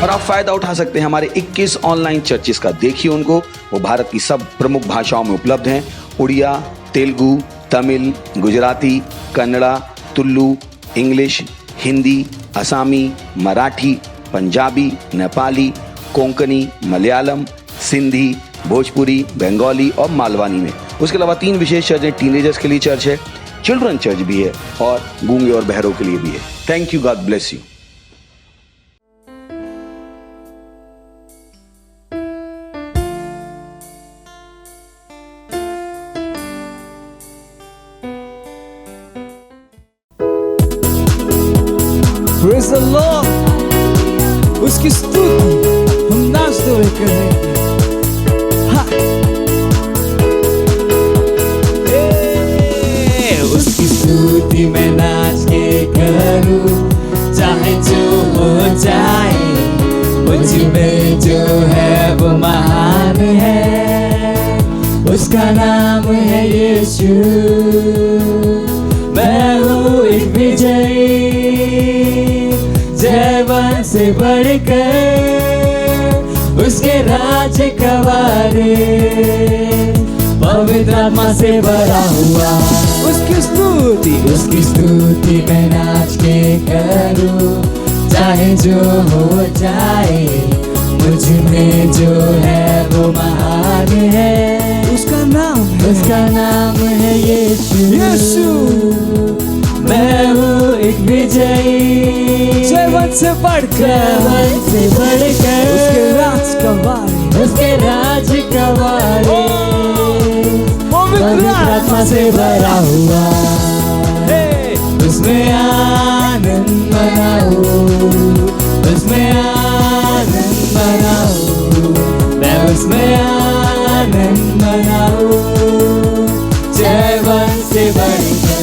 और आप फायदा उठा सकते हैं हमारे 21 ऑनलाइन चर्चेस का। देखिए उनको, वो भारत की सब प्रमुख भाषाओं में उपलब्ध हैं। उड़िया, तेलुगु, तमिल, गुजराती, कन्नड़ा, तुलु, इंग्लिश, हिंदी, असमी, मराठी, पंजाबी, नेपाली, कोंकणी, मलयालम, सिंधी, भोजपुरी, बंगाली और मालवानी में। उसके अलावा 3 विशेष चर्च हैं। टीनेजर्स के लिए चर्च है, चिल्ड्रन चर्च भी है और गूंगे और बहरों के लिए भी है। Thank you, God bless you. Praise the Lord, उसकी स्तुति हम नाचते हुए करेंगे। उसकी स्तुति मैं नाच के करूं, चाहे जो हो जाए, मुझ में जो है वो महान है, उसका नाम है यीशु। मैं हूँ एक विजयी, जयवंत से बढ़कर उसके राज का वारिस, पवित्र आत्मा से भरा हुआ। उसकी स्तुति मैं नाच के करूं, चाहे जो हो जाए, मुझ में जो है वो महान है, उसका नाम है यीशु। मैं हूँ एक विजयी, जयवंत से बढ़कर उसके राज का वारिस, पवित्र आत्मा से भरा हुआ। उसमें आनंद मनाओ, उसमें आनंद मनाओ, मैं उसमें आनंद मनाओ, जयवंत से बढ़कर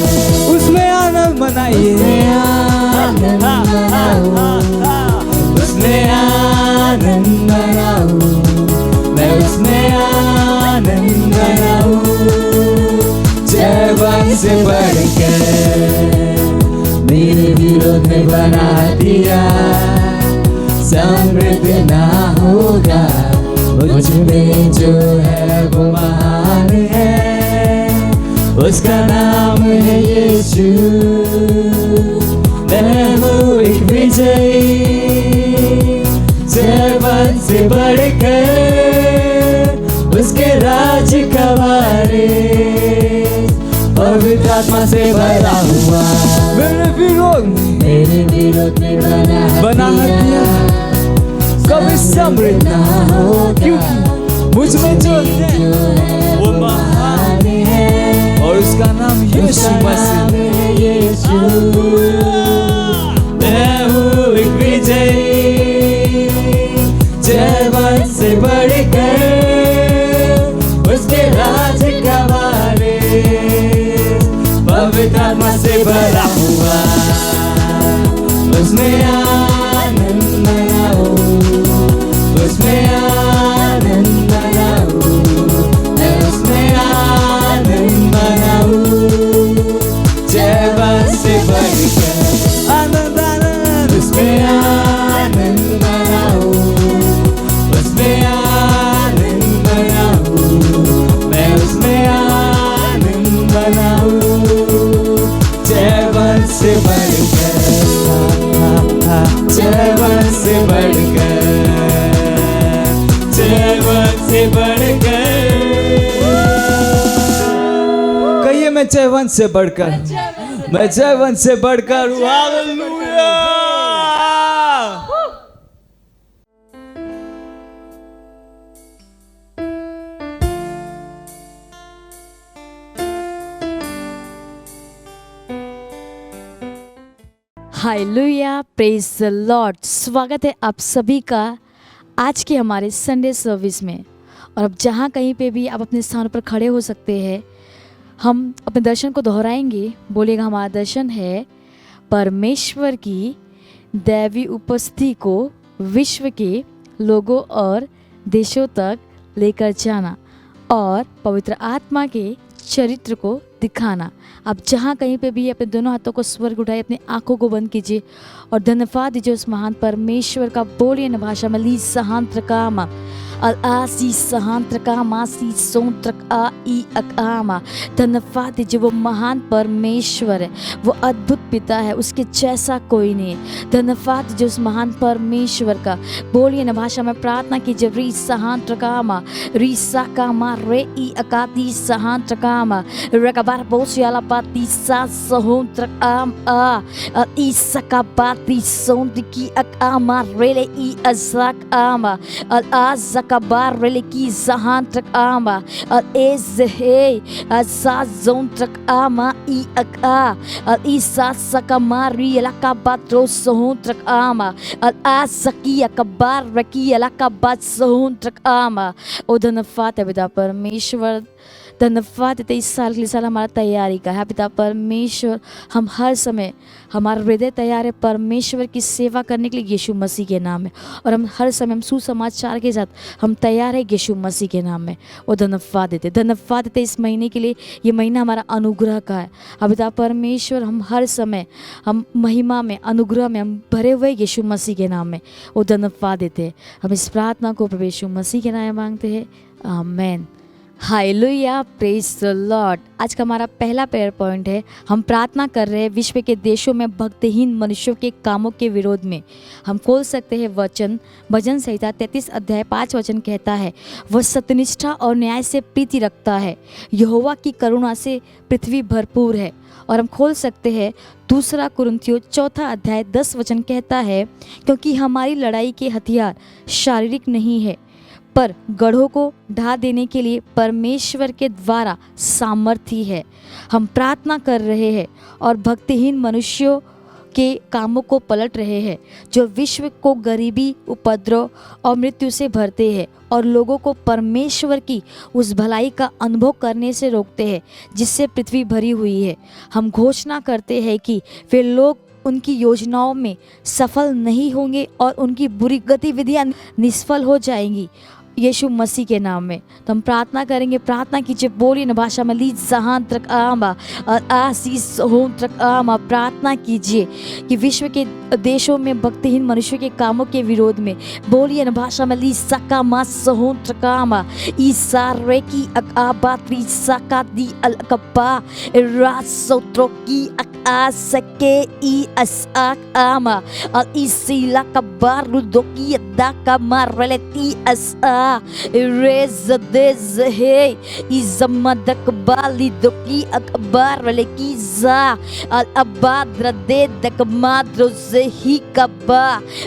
उसमें आनंद मनाइए, आनंद मनाओ, उसमें आनंद मनाओ, मैं उसमें आनंद मनाओ, जयवंत से बढ़कर। मेरे विरोध में बना दिया, समृद्ध ना होगा, मुझ में जो है वो महान है, उसका नाम है यीशु। मैं हूँ एक विजयी, जयवंत से बढ़कर उसके राज का वारिस, पवित्र आत्मा से भरा हुआ। मेरे विरोध में बना दिया, कभी समृद्ध ना हो, क्योंकि मुझ में जो है वो महान है, और उसका नाम यीशु मसीह है। यीशु, मैं हूँ एक विजयी, जयवंत से बढ़कर उसके राज का वारिस, पवित्र आत्मा से भरा हुआ। उसमें आनंद मनाओ, उसमें आनंद मनाओ, मैं उसमें आनंद मनाओ, जयवंत से बढ़कर आनंद आनंद, उसमें आनंद मनाओ, उसमें आनंद मनाओ, मैं उसमें आनंद मनाओ, जयवंत से बढ़कर, जयवंत से बढ़कर, जयवंत से बढ़कर। कहिए, मैं जयवंत से बढ़कर, मैं जयवंत से बढ़कर हूँ। Hallelujah. Hallelujah, praise the Lord. स्वागत है आप सभी का आज के हमारे संडे सर्विस में। और अब जहाँ कहीं पे भी आप अपने स्थान पर खड़े हो सकते हैं, हम अपने दर्शन को दोहराएंगे। बोलेगा, हमारा दर्शन है परमेश्वर की दैवी उपस्थिति को विश्व के लोगों और देशों तक लेकर जाना और पवित्र आत्मा के चरित्र को दिखाना। आप जहाँ कहीं पे भी अपने दोनों हाथों को स्वर्ग उठाए, अपनी आंखों को बंद कीजिए और धन्यवाद दीजिए उस महान परमेश्वर का। बोलिए न भाषा में ली सहांत्र कामा अल आसी सहांत्र कामा सी सोंत्र आ ई अकामा। धन्यवाद दीजिए, वो महान परमेश्वर है, वो अद्भुत पिता है, उसके जैसा कोई नहीं है। धन्यवाद दीजिए उस महान परमेश्वर का। बोलिए न भाषा में प्रार्थना कीजिए। री सहांत्र कामा री सा कामा रे ई अकाती सहांत्र कामा रकबार बोसियाला पाती सा सहोंत्र आम आ ई सकाबाती सोंत्र की अकामा रेले ई अज़ाक आमा अल आज़काबार रेले की जहांत्र आमा अल एज़हे अज़ाज़ोंत्र आमा ई अका अल ई सा सकामारी अलकाबात्रो सहोंत्र आमा अल आज़की अकबार रकी अलकाबात सहोंत्र आमा। ओ धन्यवाद है पिता परमेश्वर, धन्यवाद देते इस साल के लिए साल हमारा तैयारी का है पिता परमेश्वर। हम हर समय हमारा हृदय तैयार है परमेश्वर की सेवा करने के लिए यीशु मसीह के नाम में, और हम हर समय हम सुसमाचार के साथ हम तैयार है यीशु मसीह के नाम में। वो धन्यवाद देते इस महीने के लिए। ये महीना हमारा अनुग्रह का है पिता परमेश्वर। हम हर समय हम महिमा में अनुग्रह में हम भरे हुए यीशु मसीह के नाम में वो धन्यवाद देते हैं। हम इस प्रार्थना को प्रभु यीशु मसीह के नाम में मांगते हैं, आमीन। Hallelujah, praise the Lord. आज का हमारा पहला प्रेयर पॉइंट है, हम प्रार्थना कर रहे हैं विश्व के देशों में भक्तिहीन मनुष्यों के कामों के विरोध में। हम खोल सकते हैं वचन, भजन संहिता 33 अध्याय 5 वचन कहता है, वह सत्यनिष्ठा और न्याय से प्रीति रखता है, यहोवा की करुणा से पृथ्वी भरपूर है। और हम खोल सकते हैं दूसरा कुरिन्थियों 4 अध्याय 10 वचन कहता है, क्योंकि हमारी लड़ाई के हथियार शारीरिक नहीं है पर गढ़ों को ढा देने के लिए परमेश्वर के द्वारा सामर्थी है। हम प्रार्थना कर रहे हैं और भक्तिहीन मनुष्यों के कामों को पलट रहे हैं, जो विश्व को गरीबी, उपद्रव और मृत्यु से भरते हैं और लोगों को परमेश्वर की उस भलाई का अनुभव करने से रोकते हैं जिससे पृथ्वी भरी हुई है। हम घोषणा करते हैं कि वे लोग उनकी योजनाओं में सफल नहीं होंगे और उनकी बुरी गतिविधियां निष्फल हो जाएंगी यीशु मसीह के नाम में। तो हम प्रार्थना करेंगे, प्रार्थना कीजिए। बोलिए न भाषा में ली जहांत्र आमा आसीस होंत्र आमा। प्रार्थना कीजिए कि विश्व के देशों में भक्तिहीन मनुष्यों के कामों के विरोध में। बोलिए न भाषा में ली सका मा सहोंत्र कामा ईसा रेकी अकाबात्री सका दी अलकबा रासोत्रो की अका सके ई असाक आमा और इसीला कबार रुदोकी अदा का मारलेती असा रेज़देज़ है इज़मदक बाली दोकी अकबार लेकी जा अल अबाद्र दे दक माद्रो से ही कबा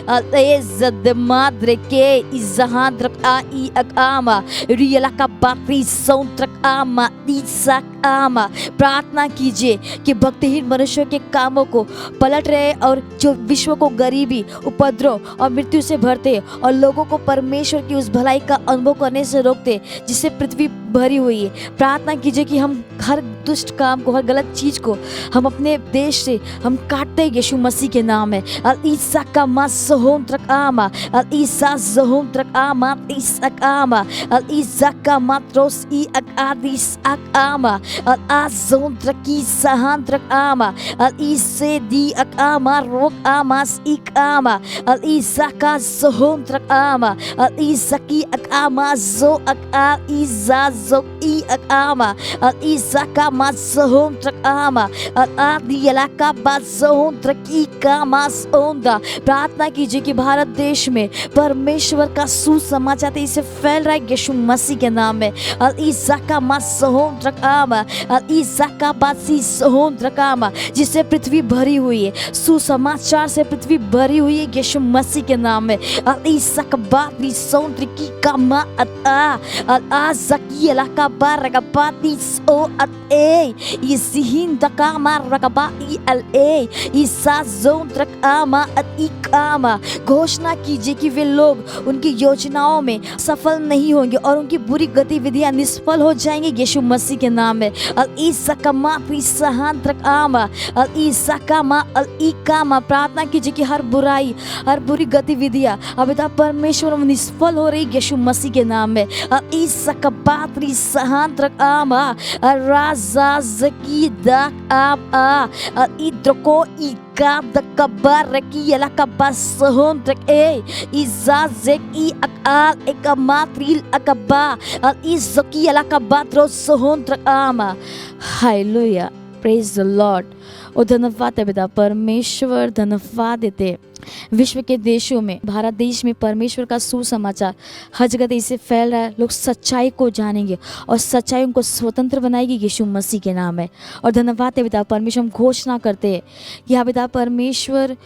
अल एज़द माद्रे के इज़हाद्र आई अकामा रियला का बाकरी सौंत्र आमा तीसक आमा। प्रार्थना कीजिए कि भक्तिहीन मनुष्यों के कामों को पलट रहे और जो विश्व को गरीबी, उपद्रव और मृत्यु से भरते और लोगों को परमेश्वर की उस भलाई का अनुभव करने से रोकते जिससे पृथ्वी भरी हुई है। प्रार्थना कीजिए कि हम हर दुष्ट काम को, हर गलत चीज को हम अपने देश से हम काटते यीशु मसीह के नाम में। अल ईसा का मसहोंत्र आमा अल ईसा ज़होंत्र आमा ईसक आमा अल ईसा का मात्रोस ई अकादिस अक आमा अल आज़ोंत्र की सहांत्र आमा अल ईसे दी अक आमा रोक आमास इक आमा अल ईसा का ज़होंत्र आमा अल ईसा की अक आमा जो अक आ ईजा जो ई अक आमा अल ईसा का मसहोंत्र आमा अल आदियला का मसहोंत्र की का मसोंदा। प्रार्थना कीजिए कि भारत देश में परमेश्वर का सुसमाचार तेजी से फैल रहा है यीशु मसीह के नाम में। अल ईसा का मसहोंत्र आमा अल ईसा का मसहोंत्र आमा जिससे पृथ्वी भरी हुई है, सुसमाचार से पृथ्वी भरी हुई है यीशु मसीह के नाम में। अल ईसा का बाती सौंत्र की का मा अता अल आज़की अला का बार का बाती सो अत ए इसिहिन तका मार रकबा ई अल ए ईसा ज़ोंत्र आमा अत इकामा। घोषणा कीजिए कि वे लोग उनकी योजनाओं में सफल नहीं होंगे और उनकी बुरी गतिविधियां निष्फल हो जाएंगी यीशु मसीह के नाम में। अल ईसा का मा सहांत्र आमा अल ईसा का मा अल इकामा। प्रार्थना कीजिए कि हर बुराई, हर बुरी गतिविधियां अब परमेश्वर निष्फल हो रही यीशु मसीह के नाम में। अल ईसा का बात matri sahantrak ama raza zaki dak ama idroko ikab kabaraki yala kabasahondrak izazek I akal ekamatril akaba izaki yala kabatro sahondrak ama. Hallelujah, praise the Lord. और धन्यवाद है पिता परमेश्वर, धन्यवाद देते हैं। विश्व के देशों में, भारत देश में परमेश्वर का सुसमाचार हर जगह इसे फैल रहा है। लोग सच्चाई को जानेंगे और सच्चाई उनको स्वतंत्र बनाएगी यीशु मसीह के नाम है। और धन्यवाद है पिता परमेश्वर, हम घोषणा करते हैं कि हाँ पिता परमेश्वर,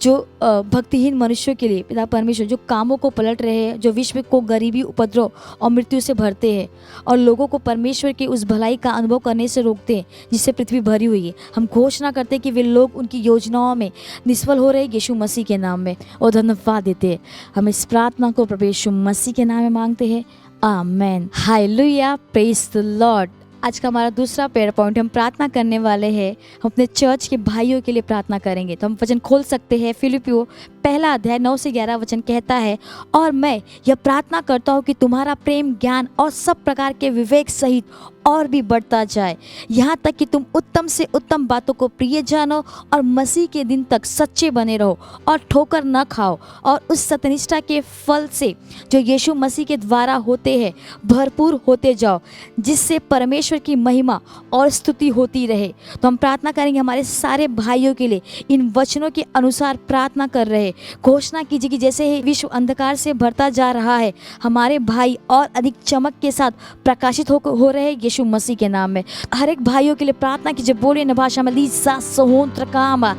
जो भक्तिहीन मनुष्यों के लिए पिता परमेश्वर जो कामों को पलट रहे हैं, जो विश्व को गरीबी, उपद्रव और मृत्यु से भरते हैं और लोगों को परमेश्वर की उस भलाई का अनुभव करने से रोकते हैं जिससे पृथ्वी भरी हुई है, हम घोषणा करते हैं कि वे लोग उनकी योजनाओं में निष्फल हो रहे यीशु मसीह के नाम में। और धन्यवाद देते हैं। हम इस प्रार्थना को प्रभु यीशु मसीह के नाम में मांगते हैं, आमेन। हालेलुया, प्रेज द लॉर्ड। आज का हमारा दूसरा प्रेयर पॉइंट, हम प्रार्थना करने वाले हैं, हम अपने चर्च के भाइयों के लिए प्रार्थना करेंगे। तो हम वचन खोल सकते हैं। फिलिपियो पहला अध्याय 9 से 11 वचन कहता है, और मैं यह प्रार्थना करता हूँ कि तुम्हारा प्रेम, ज्ञान और सब प्रकार के विवेक सहित और भी बढ़ता जाए, यहाँ तक कि तुम उत्तम से उत्तम बातों को प्रिय जानो और मसीह के दिन तक सच्चे बने रहो और ठोकर न खाओ, और उस सत्यनिष्ठा के फल से जो यीशु मसीह के द्वारा होते हैं भरपूर होते जाओ, जिससे परमेश्वर की महिमा और स्तुति होती रहे। तो हम प्रार्थना करेंगे हमारे सारे भाइयों के लिए, इन वचनों के अनुसार प्रार्थना कर रहे। घोषणा कीजिए कि जैसे ही विश्व अंधकार से भरता जा रहा है, हमारे भाई और अधिक चमक के साथ प्रकाशित हो रहे यीशु मसीह के नाम में। हर एक भाइयों के लिए प्रार्थना कीजिए, बोलिए न भाषा में, लीसा सोंत्र कामा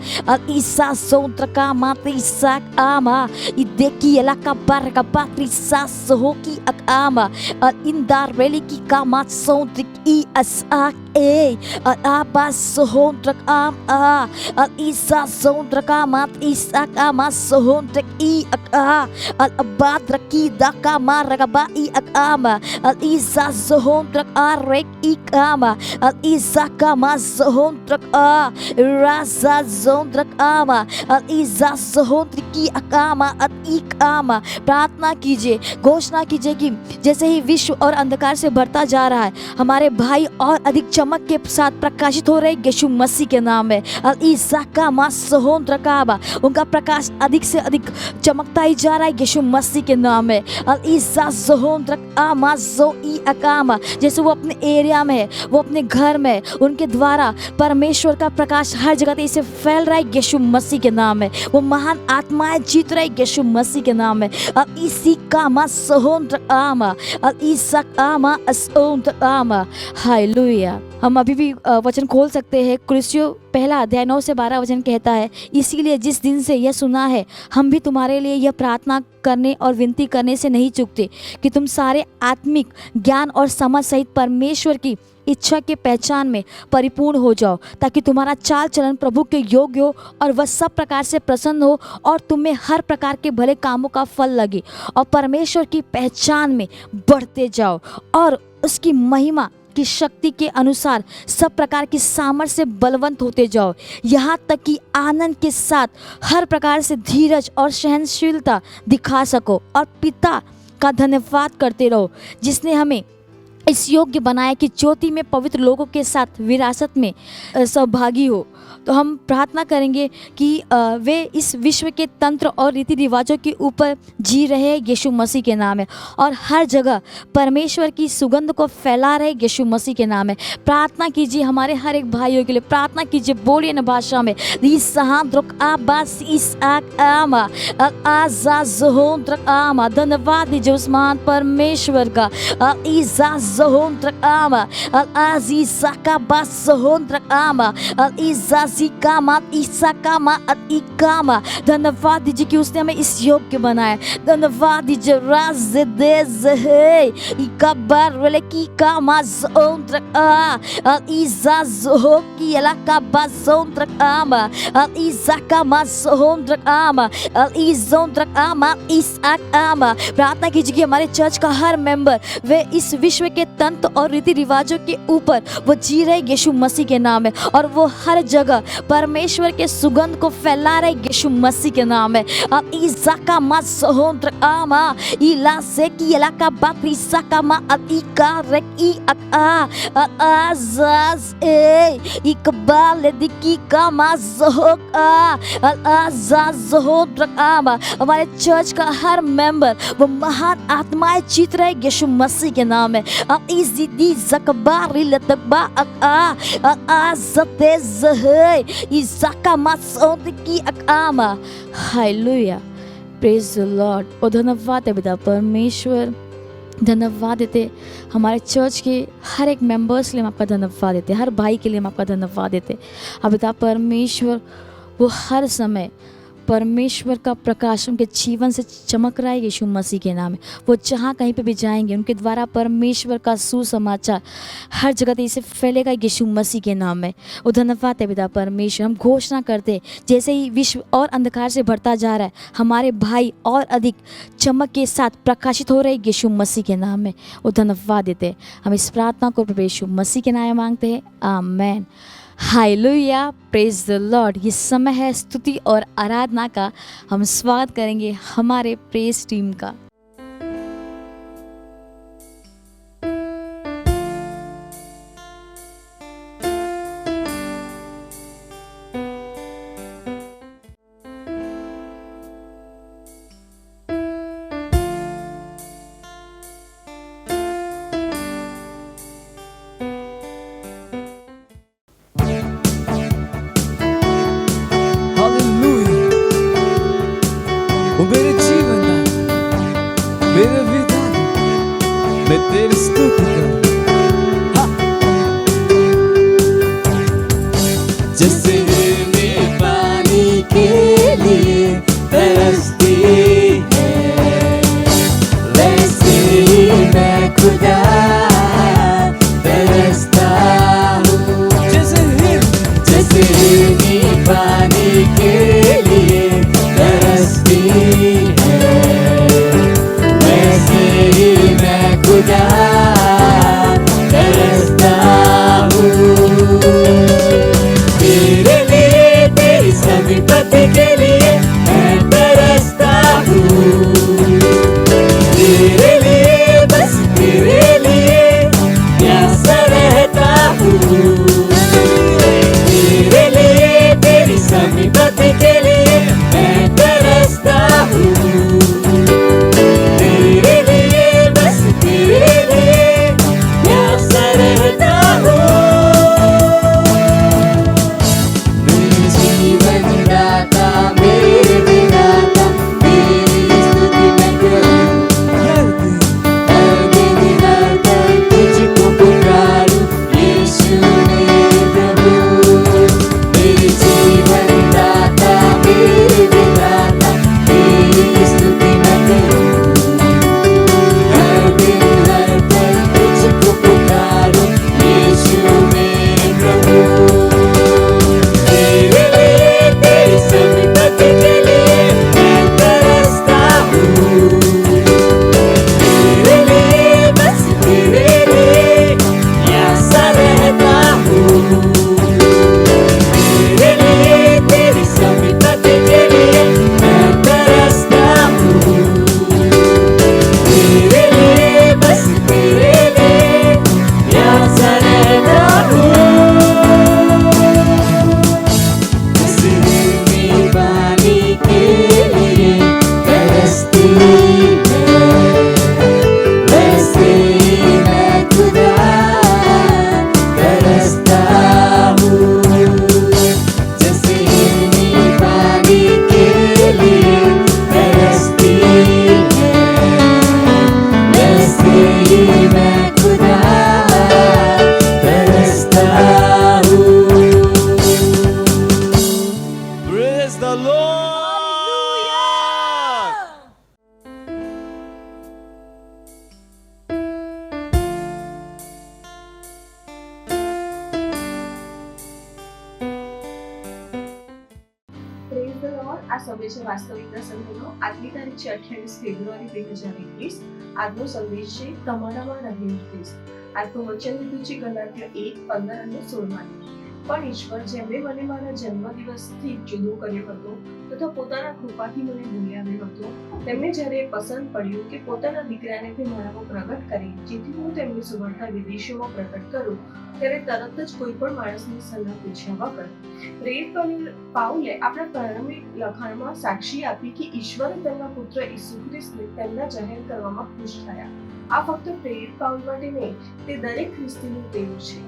ईसा सोंत्र कामा त्रिसा आमा इदेकी एलाका बार का पात्री सा सहो की अकामा इंदार वेली की कामा सोंत्र ई असा ए आबा सोंत्र आम आ ईसा सोंत्र कामा ईसा कामा सोंत्र ई अका अबाद रकी दाका मार रगबा ई अकामा ईसा सोंत्र are ikama al isakama zohondrak a raza zondrak ama al isa zohondriki akama at ikama। प्रार्थना कीजिए, घोषणा कीजिए कि जैसे ही विश्व और अंधकार से भरता जा रहा है, हमारे भाई और अधिक चमक के साथ प्रकाशित हो रहे यीशु मसीह के नाम में। अल इसकामा जोहन्द्रकामा, उनका प्रकाश अधिक से अधिक चमकता ही जा रहा है यीशु मसीह के नाम में। अल इसा जोहन्द्रक आमा जो ई अकामा, जैसे वो अपने एरिया में, वो अपने घर में, उनके द्वारा परमेश्वर का प्रकाश हर जगह इसे फैल रहा है यीशु मसीह के नाम में। वो महान आत्माएं जीत रहे यीशु मसीह के नाम में। अब इसी कामा सोहन्द्र आमा अब इसक आमा असोन्द्र आमा। हालेलुया। हम अभी भी वचन खोल सकते हैं। कुलुस्सियों पहला अध्याय 9 से 12 वचन कहता है, इसीलिए जिस दिन से यह सुना है, हम भी तुम्हारे लिए यह प्रार्थना करने और विनती करने से नहीं चूकते कि तुम सारे आत्मिक ज्ञान और समझ सहित परमेश्वर की इच्छा के पहचान में परिपूर्ण हो जाओ, ताकि तुम्हारा चाल चलन प्रभु के योग्य हो और वह सब प्रकार से प्रसन्न हो और तुम्हें हर प्रकार के भले कामों का फल लगे और परमेश्वर की पहचान में बढ़ते जाओ और उसकी महिमा की शक्ति के अनुसार सब प्रकार की सामर्थ्य से बलवंत होते जाओ, यहाँ तक कि आनंद के साथ हर प्रकार से धीरज और सहनशीलता दिखा सको और पिता का धन्यवाद करते रहो, जिसने हमें इस योग्य बनाया कि ज्योति में पवित्र लोगों के साथ विरासत में सहभागी हो। तो हम प्रार्थना करेंगे कि वे इस विश्व के तंत्र और रीति रिवाजों के ऊपर जी रहे हैं यीशु मसीह के नाम है और हर जगह परमेश्वर की सुगंध को फैला रहे यीशु मसीह के नाम है। प्रार्थना कीजिए हमारे हर एक भाइयों के लिए, प्रार्थना कीजिए, बोलिए न भाषा में, धन्यवाद दीजिए उस महान परमेश्वर का। धन्यवाद दीजिए कि उसने हमें इस योग्य बनाया। धन्यवाद दीजिए प्रार्थना कीजिए कि हमारे चर्च का हर मेंबर वे इस विश्व के तंत्र और रीति रिवाजों के ऊपर वो जी रहे यीशु मसीह के नाम है और वो हर जगह परमेश्वर के सुगंध को फैला रहे यीशु मसीह के नाम में। अब इजाका मा सोहंद्र आमा इला से की इलाका बापरी साका मा अतिका रेक ई अका आजाज ए इकबाल दिकी का मा जोहक आजाज जोहंद्र आमा। हमारे चर्च का हर मेंबर वो महान आत्माएं जीत रहे यीशु मसीह के नाम में। अब इज़दी ज़कबारी लतबा आज़ते ज़हे इज़ाका मासोंद की अकामा। हालेलुया, प्रेज द लॉर्ड। और धन्यवाद है पिता परमेश्वर, धन्यवाद देते हमारे चर्च के हर एक मेंबर्स के लिए हम आपका धन्यवाद देते, हर भाई के लिए हम आपका धन्यवाद देते। अब पिता परमेश्वर वो हर समय परमेश्वर का प्रकाश उनके जीवन से चमक रहा है यीशु मसीह के नाम में। वो जहाँ कहीं पे भी जाएंगे उनके द्वारा परमेश्वर का सुसमाचार हर जगह तेजी से फैलेगा यीशु मसीह के नाम में। वो धन्यवाद है पिता परमेश्वर। हम घोषणा करते जैसे ही विश्व और अंधकार से बढ़ता जा रहा है, हमारे भाई और अधिक चमक के साथ प्रकाशित हो रहे यीशु मसीह के नाम में। वो धन्यवाद देते। हम इस प्रार्थना को प्रभु यीशु मसीह के नाम में मांगते हैं, आमेन। हालेलुया, प्रेज द लॉर्ड। ये समय है स्तुति और आराधना का। हम स्वागत करेंगे हमारे प्रेज टीम का। वो मेरे जीवन का, मेरे विधान, मैं तेरी स्तुति करूं। जैसे मैं पानी के लिए तरसती है, वैसे ही मैं खुदा तरसता हूँ। जैसे ही पानी के लिए तरसती है, वैसे ही मैं खुदा तरसता हूँ। तेरे लिए, तेरी समीपति के लिए मैं तरसता हूँ। तेरे लिए, बस तेरे लिए प्यासा रहता हूँ। तेरे लिए, तेरी समीपति के लिए मैं तरसता हूँ। तेरे लिए, बस तेरे लिए प्यासा रहता हूँ। मेरे जीवन दाता, मेरे विधाता, तेरी स्तुति मैं करूं। हर दिन हर पल तुझको पुकारूं, यीशु मेरे प्रभु। मेरे जीवन दाता, मेरे विधाता, तेरी स्तुति मैं करूं। हर दिन हर पल तुझको पुकारूं, यीशु मेरे प्रभु। तेरे लिए, तेरी समीपति के लिए मैं तरसता हूँ। तेरे लिए, बस तेरे लिए प्यासा रहता हूँ। तेरे लिए, तेरी समीपति के लिए मैं तरसता हूँ। तेरे लिए, बस तेरे लिए प्यासा रहता हूँ। जैसे मैं पानी के लिए तरसती है, वैसे ही मैं खुदा तरसता हूँ। जैसे मैं पानी के लिए तरसती है, वैसे ही मैं खुदा तरसता हूँ। Praise the Lord. Praise the lord. આ સંદેશ વાસ્તવિકતા સંઘનો આજની તારીખ છે 28 ફેબ્રુઆરી 2021। આજનો સંદેશ છે તમારામાં રહેલું ખ્રિસ્ત। આજનું વચન લીધું છે ગલાત્ય 1:15 અને 16 માંથી। પણ ઈશ્વર જેમણે મને મારા જન્મદિવસથી જુદો કર્યો હતો તથા પોતાના કૃપાથી મને ભૂલ્યાવ્યો હતો, તેમને જ્યારે પસંદ પડ્યું કે પોતાના દીકરાને તે મારામાં પ્રગટ કરે જેથી હું તેમની સુવાર્તા વિદેશોમાં પ્રગટ કરું, ત્યારે તરત જ કોઈ પણ માણસની સલાહ પૂછ્યા વગર પ્રેરિત પાઉલે આપણા પ્રારંભિક લખાણમાં સાક્ષી આપી કે ઈશ્વરે તેમના પુત્ર ઈસુ ખ્રિસ્તને તેમના જાહેર કરવામાં ખુશ થયા. આ ફક્ત પ્રેરિત પાઉલ માટે નહીં, તે દરેક ખ્રિસ્તીનું તેવું છે.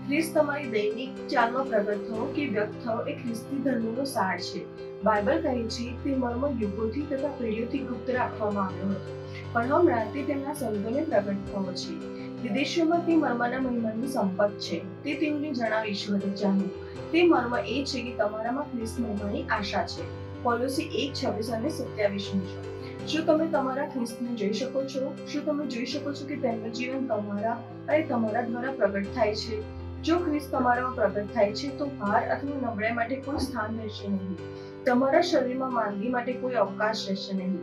ખ્રિસ્ત તમારી દૈનિક ચાલમાં પ્રગટ થવો કે વ્યક્ત થવો એ ખ્રિસ્તી ધર્મનો સાર છે. બાઇબલ કહે છે તે મર્મ યુગોથી તથા પેઢીઓથી ગુપ્ત રાખવામાં આવ્યો હતો, પણ હમણાં તે તેમના સંતોને પ્રગટ થવો છે. વિદેશોમાં તે મર્મના મહિમાની સંપત છે, તે તેઓને જણાવ ઈશ્વરે ચાહ્યું. તે મર્મ એ છે કે તમારામાં ખ્રિસ્ત મહિમાની આશા છે. કોલોસી 1:26 અને 27 શું તમે તમારા ખ્રિસ્તને જોઈ શકો છો? શું તમે જોઈ શકો છો કે તેમનું જીવન તમારા અને તમારા દ્વારા પ્રગટ થાય છે? જો ખ્રિસ્ત તમારામાં પ્રગટ થાય છે તો ભાર અથવા નબળાઈ માટે કોઈ સ્થાન રહેશે નહીં. તમારા શરીરમાં માંદગી માટે કોઈ અવકાશ રહેશે નહીં.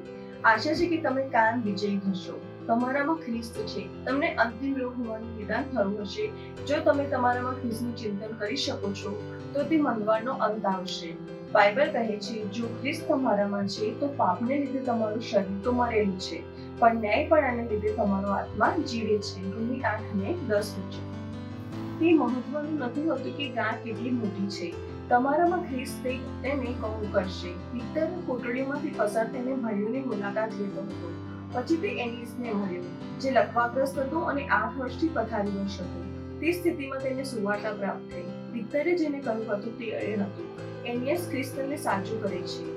આશા છે કે તમે કાયમ વિજયી થશો. તમારામાં ખ્રિસ્ત છે. તમને અંતિમ રોગ હોવાનું નિદાન થયું હશે. જો તમે તમારામાં ખ્રિસ્તનું ચિંતન કરી શકો છો તો તે મંગળવારનો અંત આવશે. બાઇબલ કહે છે જો ખ્રિસ્ત તમારામાં છે તો પાપને લીધે તમારું શરીર તો મરેલું છે, પણ ન્યાયપણાને લીધે તમારો આત્મા જીવે છે. રોમી 8:10. તે મહત્વનું નથી હોતું કે ગાંઠ કેટલી મોટી છે. તમારામાં ખ્રિસ્ત તેને કહું કરશે. પીતર કોટડીમાંથી પસાર થઈને ભાઈઓની મુલાકાત લેતો હતો. પછી તે એનિસને મળ્યો, જે લકવાગ્રસ્ત હતો અને 8 વર્ષથી પથારીવશ હતો. તે સ્થિતિમાં તેને સુવાર્તા પ્રાપ્ત થઈ. પીતરે જેને કહ્યું હતું તે એ હતું. એનિયસ ખ્રિસ્તને સાચું કરે છે.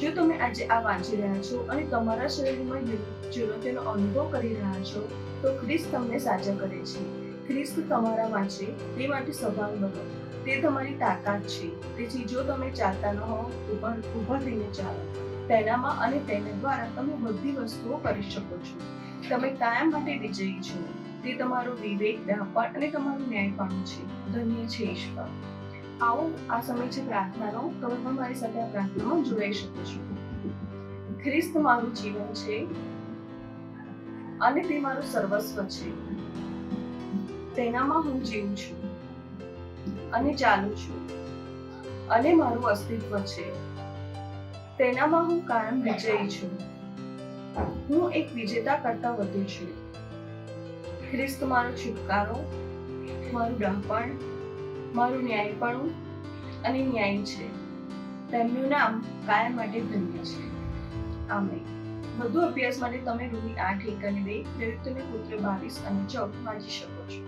જો તમે આજે આ વાંચી રહ્યા છો અને તમારા શરીરમાં ચુનૌતીનો અનુભવ કરી રહ્યા છો તો ખ્રિસ્ત તમને સાચા કરે છે. ખ્રિસ્ત તમારામાં છે તે માટે સભાન બનો. તે તમારી તાકાત છે. તેથી જો તમે ચાલતા ન હો ઊભા થઈને ચાલો. તેનામાં અને તેને દ્વારા તમે બધી વસ્તુઓ કરી શકો છો. તમે કાયમ માટે વિજયી છો. તે તમારો વિવેક, ડહાપણ અને તમારું ન્યાયપણું છે. ધન્ય છે ઈશ્વર. આવો આ સમય છે પ્રાર્થનાનો. તમે પણ મારી સાથે આ પ્રાર્થનામાં જોડાઈ શકો છો. ખ્રિસ્ત મારું જીવન છે અને તે મારું સર્વસ્વ છે. તેનામાં હું જીવું છું અને ચાલું છું અને મારું અસ્તિત્વ છે. તેનામાં હું કાયમ વિજયી છું. હું એક વિજેતા કરતા વધુ છું. ખ્રિસ્ત મારો છુટકારો, મારું ડહાપણ, મારું ન્યાયપણું અને ન્યાય છે. તેમનું નામ કાયમ માટે ધન્ય છે. આમેન. વધુ અભ્યાસ માટે તમે રોમી 8:1 અને 2, પ્રયુક્તને પુત્ર 22 અને 14 વાંચી શકો છો.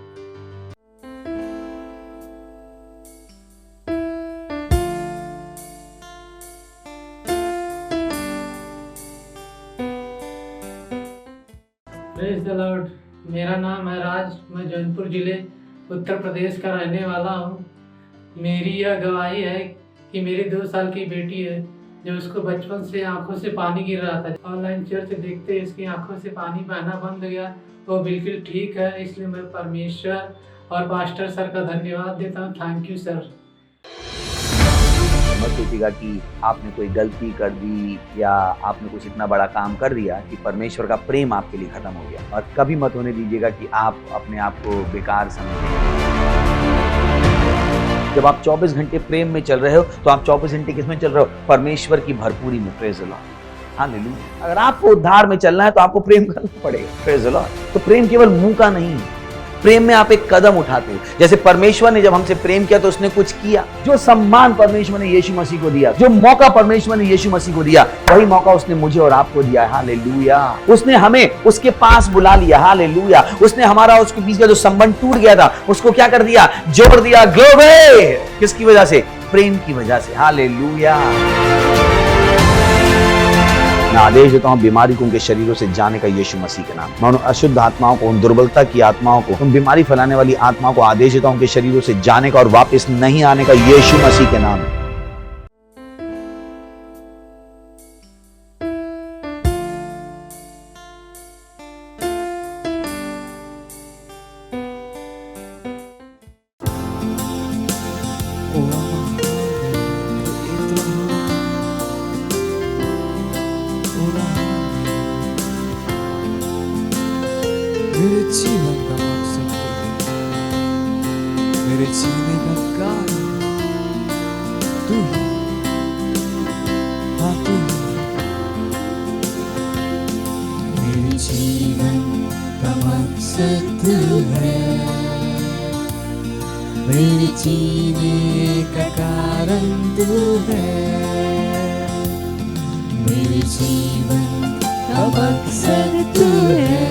Praise the Lord. मेरा नाम है राज। मैं जौनपुर जिले उत्तर प्रदेश का रहने वाला हूँ। मेरी यह गवाही है कि मेरी 2 साल की बेटी है जो उसको बचपन से आंखों से पानी गिर रहा था। ऑनलाइन चर्च देखते इसकी आंखों से पानी बहना बंद हो गया। वो बिल्कुल ठीक है। इसलिए मैं परमेश्वर और पास्टर सर का धन्यवाद देता हूँ। Thank you sir. मत सोचिएगा कि आपने कोई गलती कर दी या आपने कुछ इतना बड़ा काम कर दिया कि परमेश्वर का प्रेम आपके लिए खत्म हो गया। और कभी मत होने दीजिएगा कि आप अपने आप को बेकार समझें। जब आप 24 घंटे प्रेम में चल रहे हो तो आप 24 घंटे किस में चल रहे हो? परमेश्वर की भरपूरी में। Praise the Lord. हालेलुया। अगर आपको उद्धार में चलना है तो आपको प्रेम करना पड़ेगा। Praise the Lord. तो प्रेम केवल मुंह का नहीं, प्रेम में आप एक कदम उठाते हो। जैसे परमेश्वर ने जब हमसे प्रेम किया तो उसने कुछ किया। जो सम्मान परमेश्वर ने यीशु मसीह को दिया, जो मौका परमेश्वर ने यीशु मसीह को दिया, वही मौका उसने मुझे और आपको दिया है। हालेलुया। उसने हमें उसके पास बुला लिया। हालेलुया। उसने हमारा उसके बीच का जो संबंध टूट गया था उसको क्या कर दिया? जोड़ दिया। ग्लोरी। किसकी वजह से? प्रेम की वजह से। हालेलुया। मैं आदेश देता हूं बीमारी को उनके शरीरों से जाने का यीशु मसीह के नाम। मैं उन अशुद्ध आत्माओं को, उन दुर्बलता की आत्माओं को, उन बीमारी फैलाने वाली आत्माओं को आदेश देता हूं उनके शरीरों से जाने का और वापस नहीं आने का यीशु मसीह के नाम। मेरे जीवन का मकसद मेरे जीने का कारण जीने का कारण तू है, मेरे जीवन का मकसद तू है,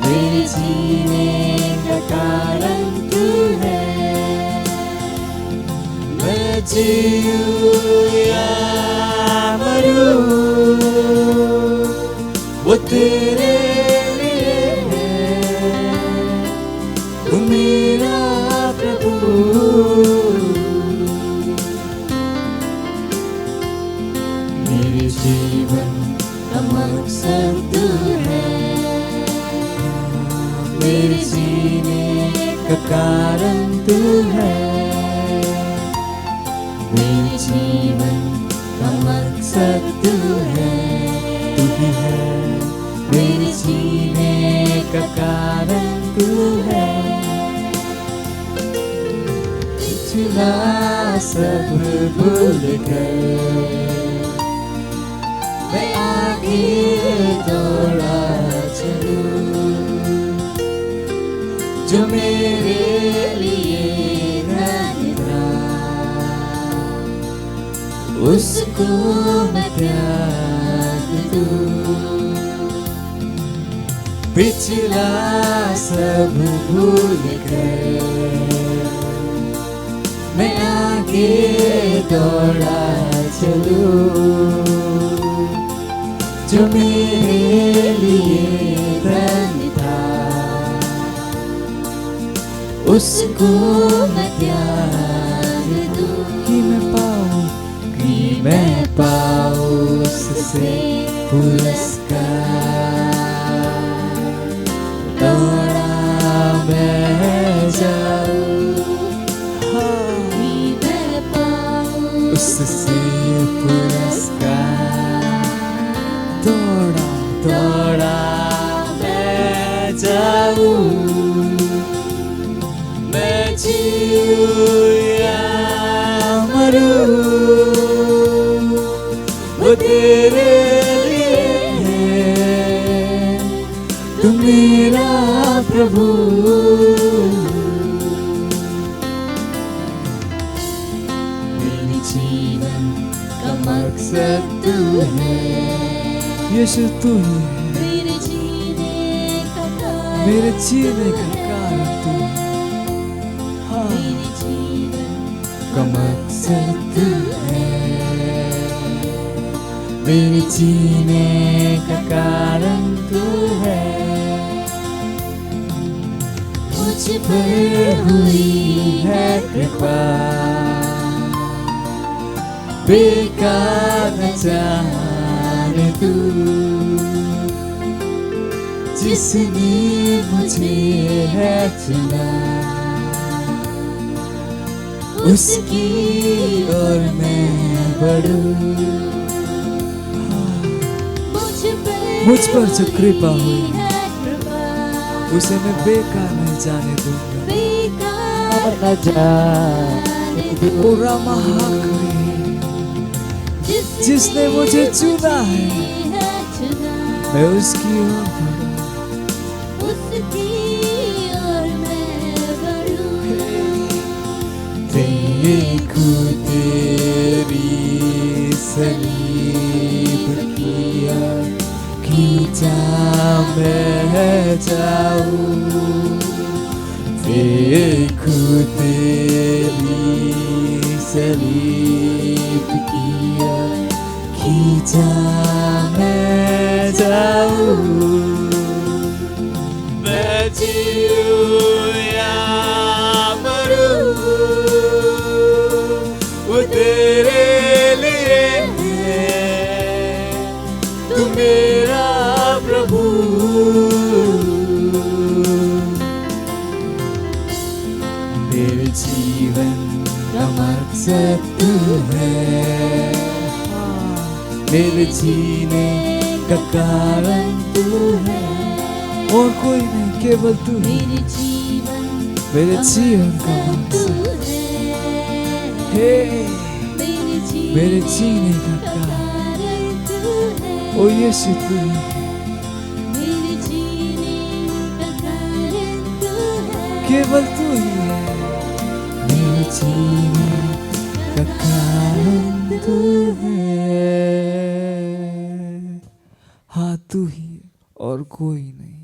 मेरे जीने का कारण तू है। मैं जीऊं या मरूं वो तेरे लिए है, तू मेरा प्रभु। मेरे जीवन का मकसद तू है, मेरे जीने का कारण तू है, मेरे जीवन का मकसद तू है, तू ही है, मेरे जीने का कारण तू है। पिछला सब भूल कर मैं आगे दौड़ा चलूं, जो मेरे लिए धन्य था उसको मैं त्याग दूं। पिछला सब भूल कर मैं आगे दौड़ा चलूं, जो मेरे लिए धन्य था उसको मैं त्याग दूं। कि मैं पाऊं उससे पुरस्कार, दौड़ा मैं जाऊं, कि मैं पाऊं उससे पुरस्कार, दौड़ा मैं जाऊं। मैं जीऊं या मरूं वो तेरे लिए है, तू मेरा प्रभु। मेरे जीवन का मकसद तू है, यीशु तू ही है, मेरे जीने का कारण, मेरे जीने का कारण तू है, मेरे जीवन का मकसद तू है, मेरे जीने का कारण तू है। मुझ पर हुई है कृपा, बेकार न जाने तू, जिसने मुझे है चुना उसकी ओर मैं बढ़ूं। मुझ पर जो कृपा हुई उसे मैं बेकार नहीं जाने दूंगा, बेकार न जाने दूंगा। जिसने मुझे चुना है मैं उसकी ओर बढ़ूं, उसकी ओर मैं बढ़ूं। देखूं तेरी सलीब किया, खींचा मैं जाऊं। देखूं तेरी सलीब किया, खींचा मैं जाऊं। मैं जीऊं या मरूं वो तेरे लिए है, तू मेरा प्रभु। मेरे जीवन का मकसद तू है, मेरे जीने का कारण तू है, और कोई नहीं, केवल तू। मेरे जीवन का मकसद है, मेरे जीने का कारण ओ यीशु तू ही। केवल तू ही है मेरे जीने का कारण तू है। हाँ तू ही है और कोई नहीं।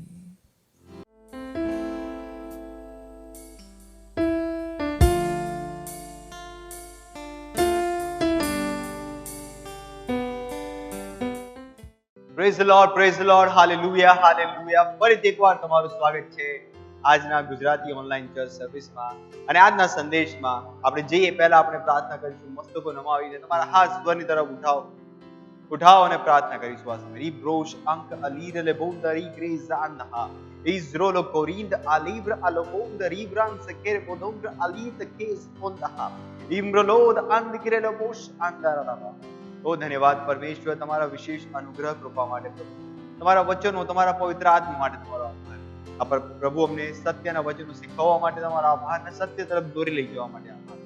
Praise the Lord hallelujah hallelujah. ફરીથી એકવાર તમારું સ્વાગત છે આજના ગુજરાતી ઓનલાઈન ચર્ચ સર્વિસમાં। અને આજના સંદેશમાં આપણે જઈએ પહેલા આપણે પ્રાર્થના કરીશું। મસ્તકો નમાવીને તમારા હાથ સ્વરની તરફ ઉઠાવો અને પ્રાર્થના કરીશું। આ સમય રી બ્રોશ અંક અલીરલે બોંદરી ગ્રેઝાંદા ઇઝરોલો કોરિંદ આલિબ્ર અલોકોંદ રીબ્રાન સકેર બોદોંદ અલીત કેસ પોંદા ઇમ્રલોદ અંદકિરેલો બોશ અંદરલા। ઓ ધન્યવાદ પરમેશ્વર તમારા વિશેષ અનુગ્રહ કૃપા માટે, તમારા વચનો, તમારા પવિત્ર આત્મા માટે તમારો આભાર। પ્રભુ અમને સત્યના વચનો શીખવવા માટે તમારો આભાર અને સત્ય તરફ દોરી લઈ જવા માટે આભાર।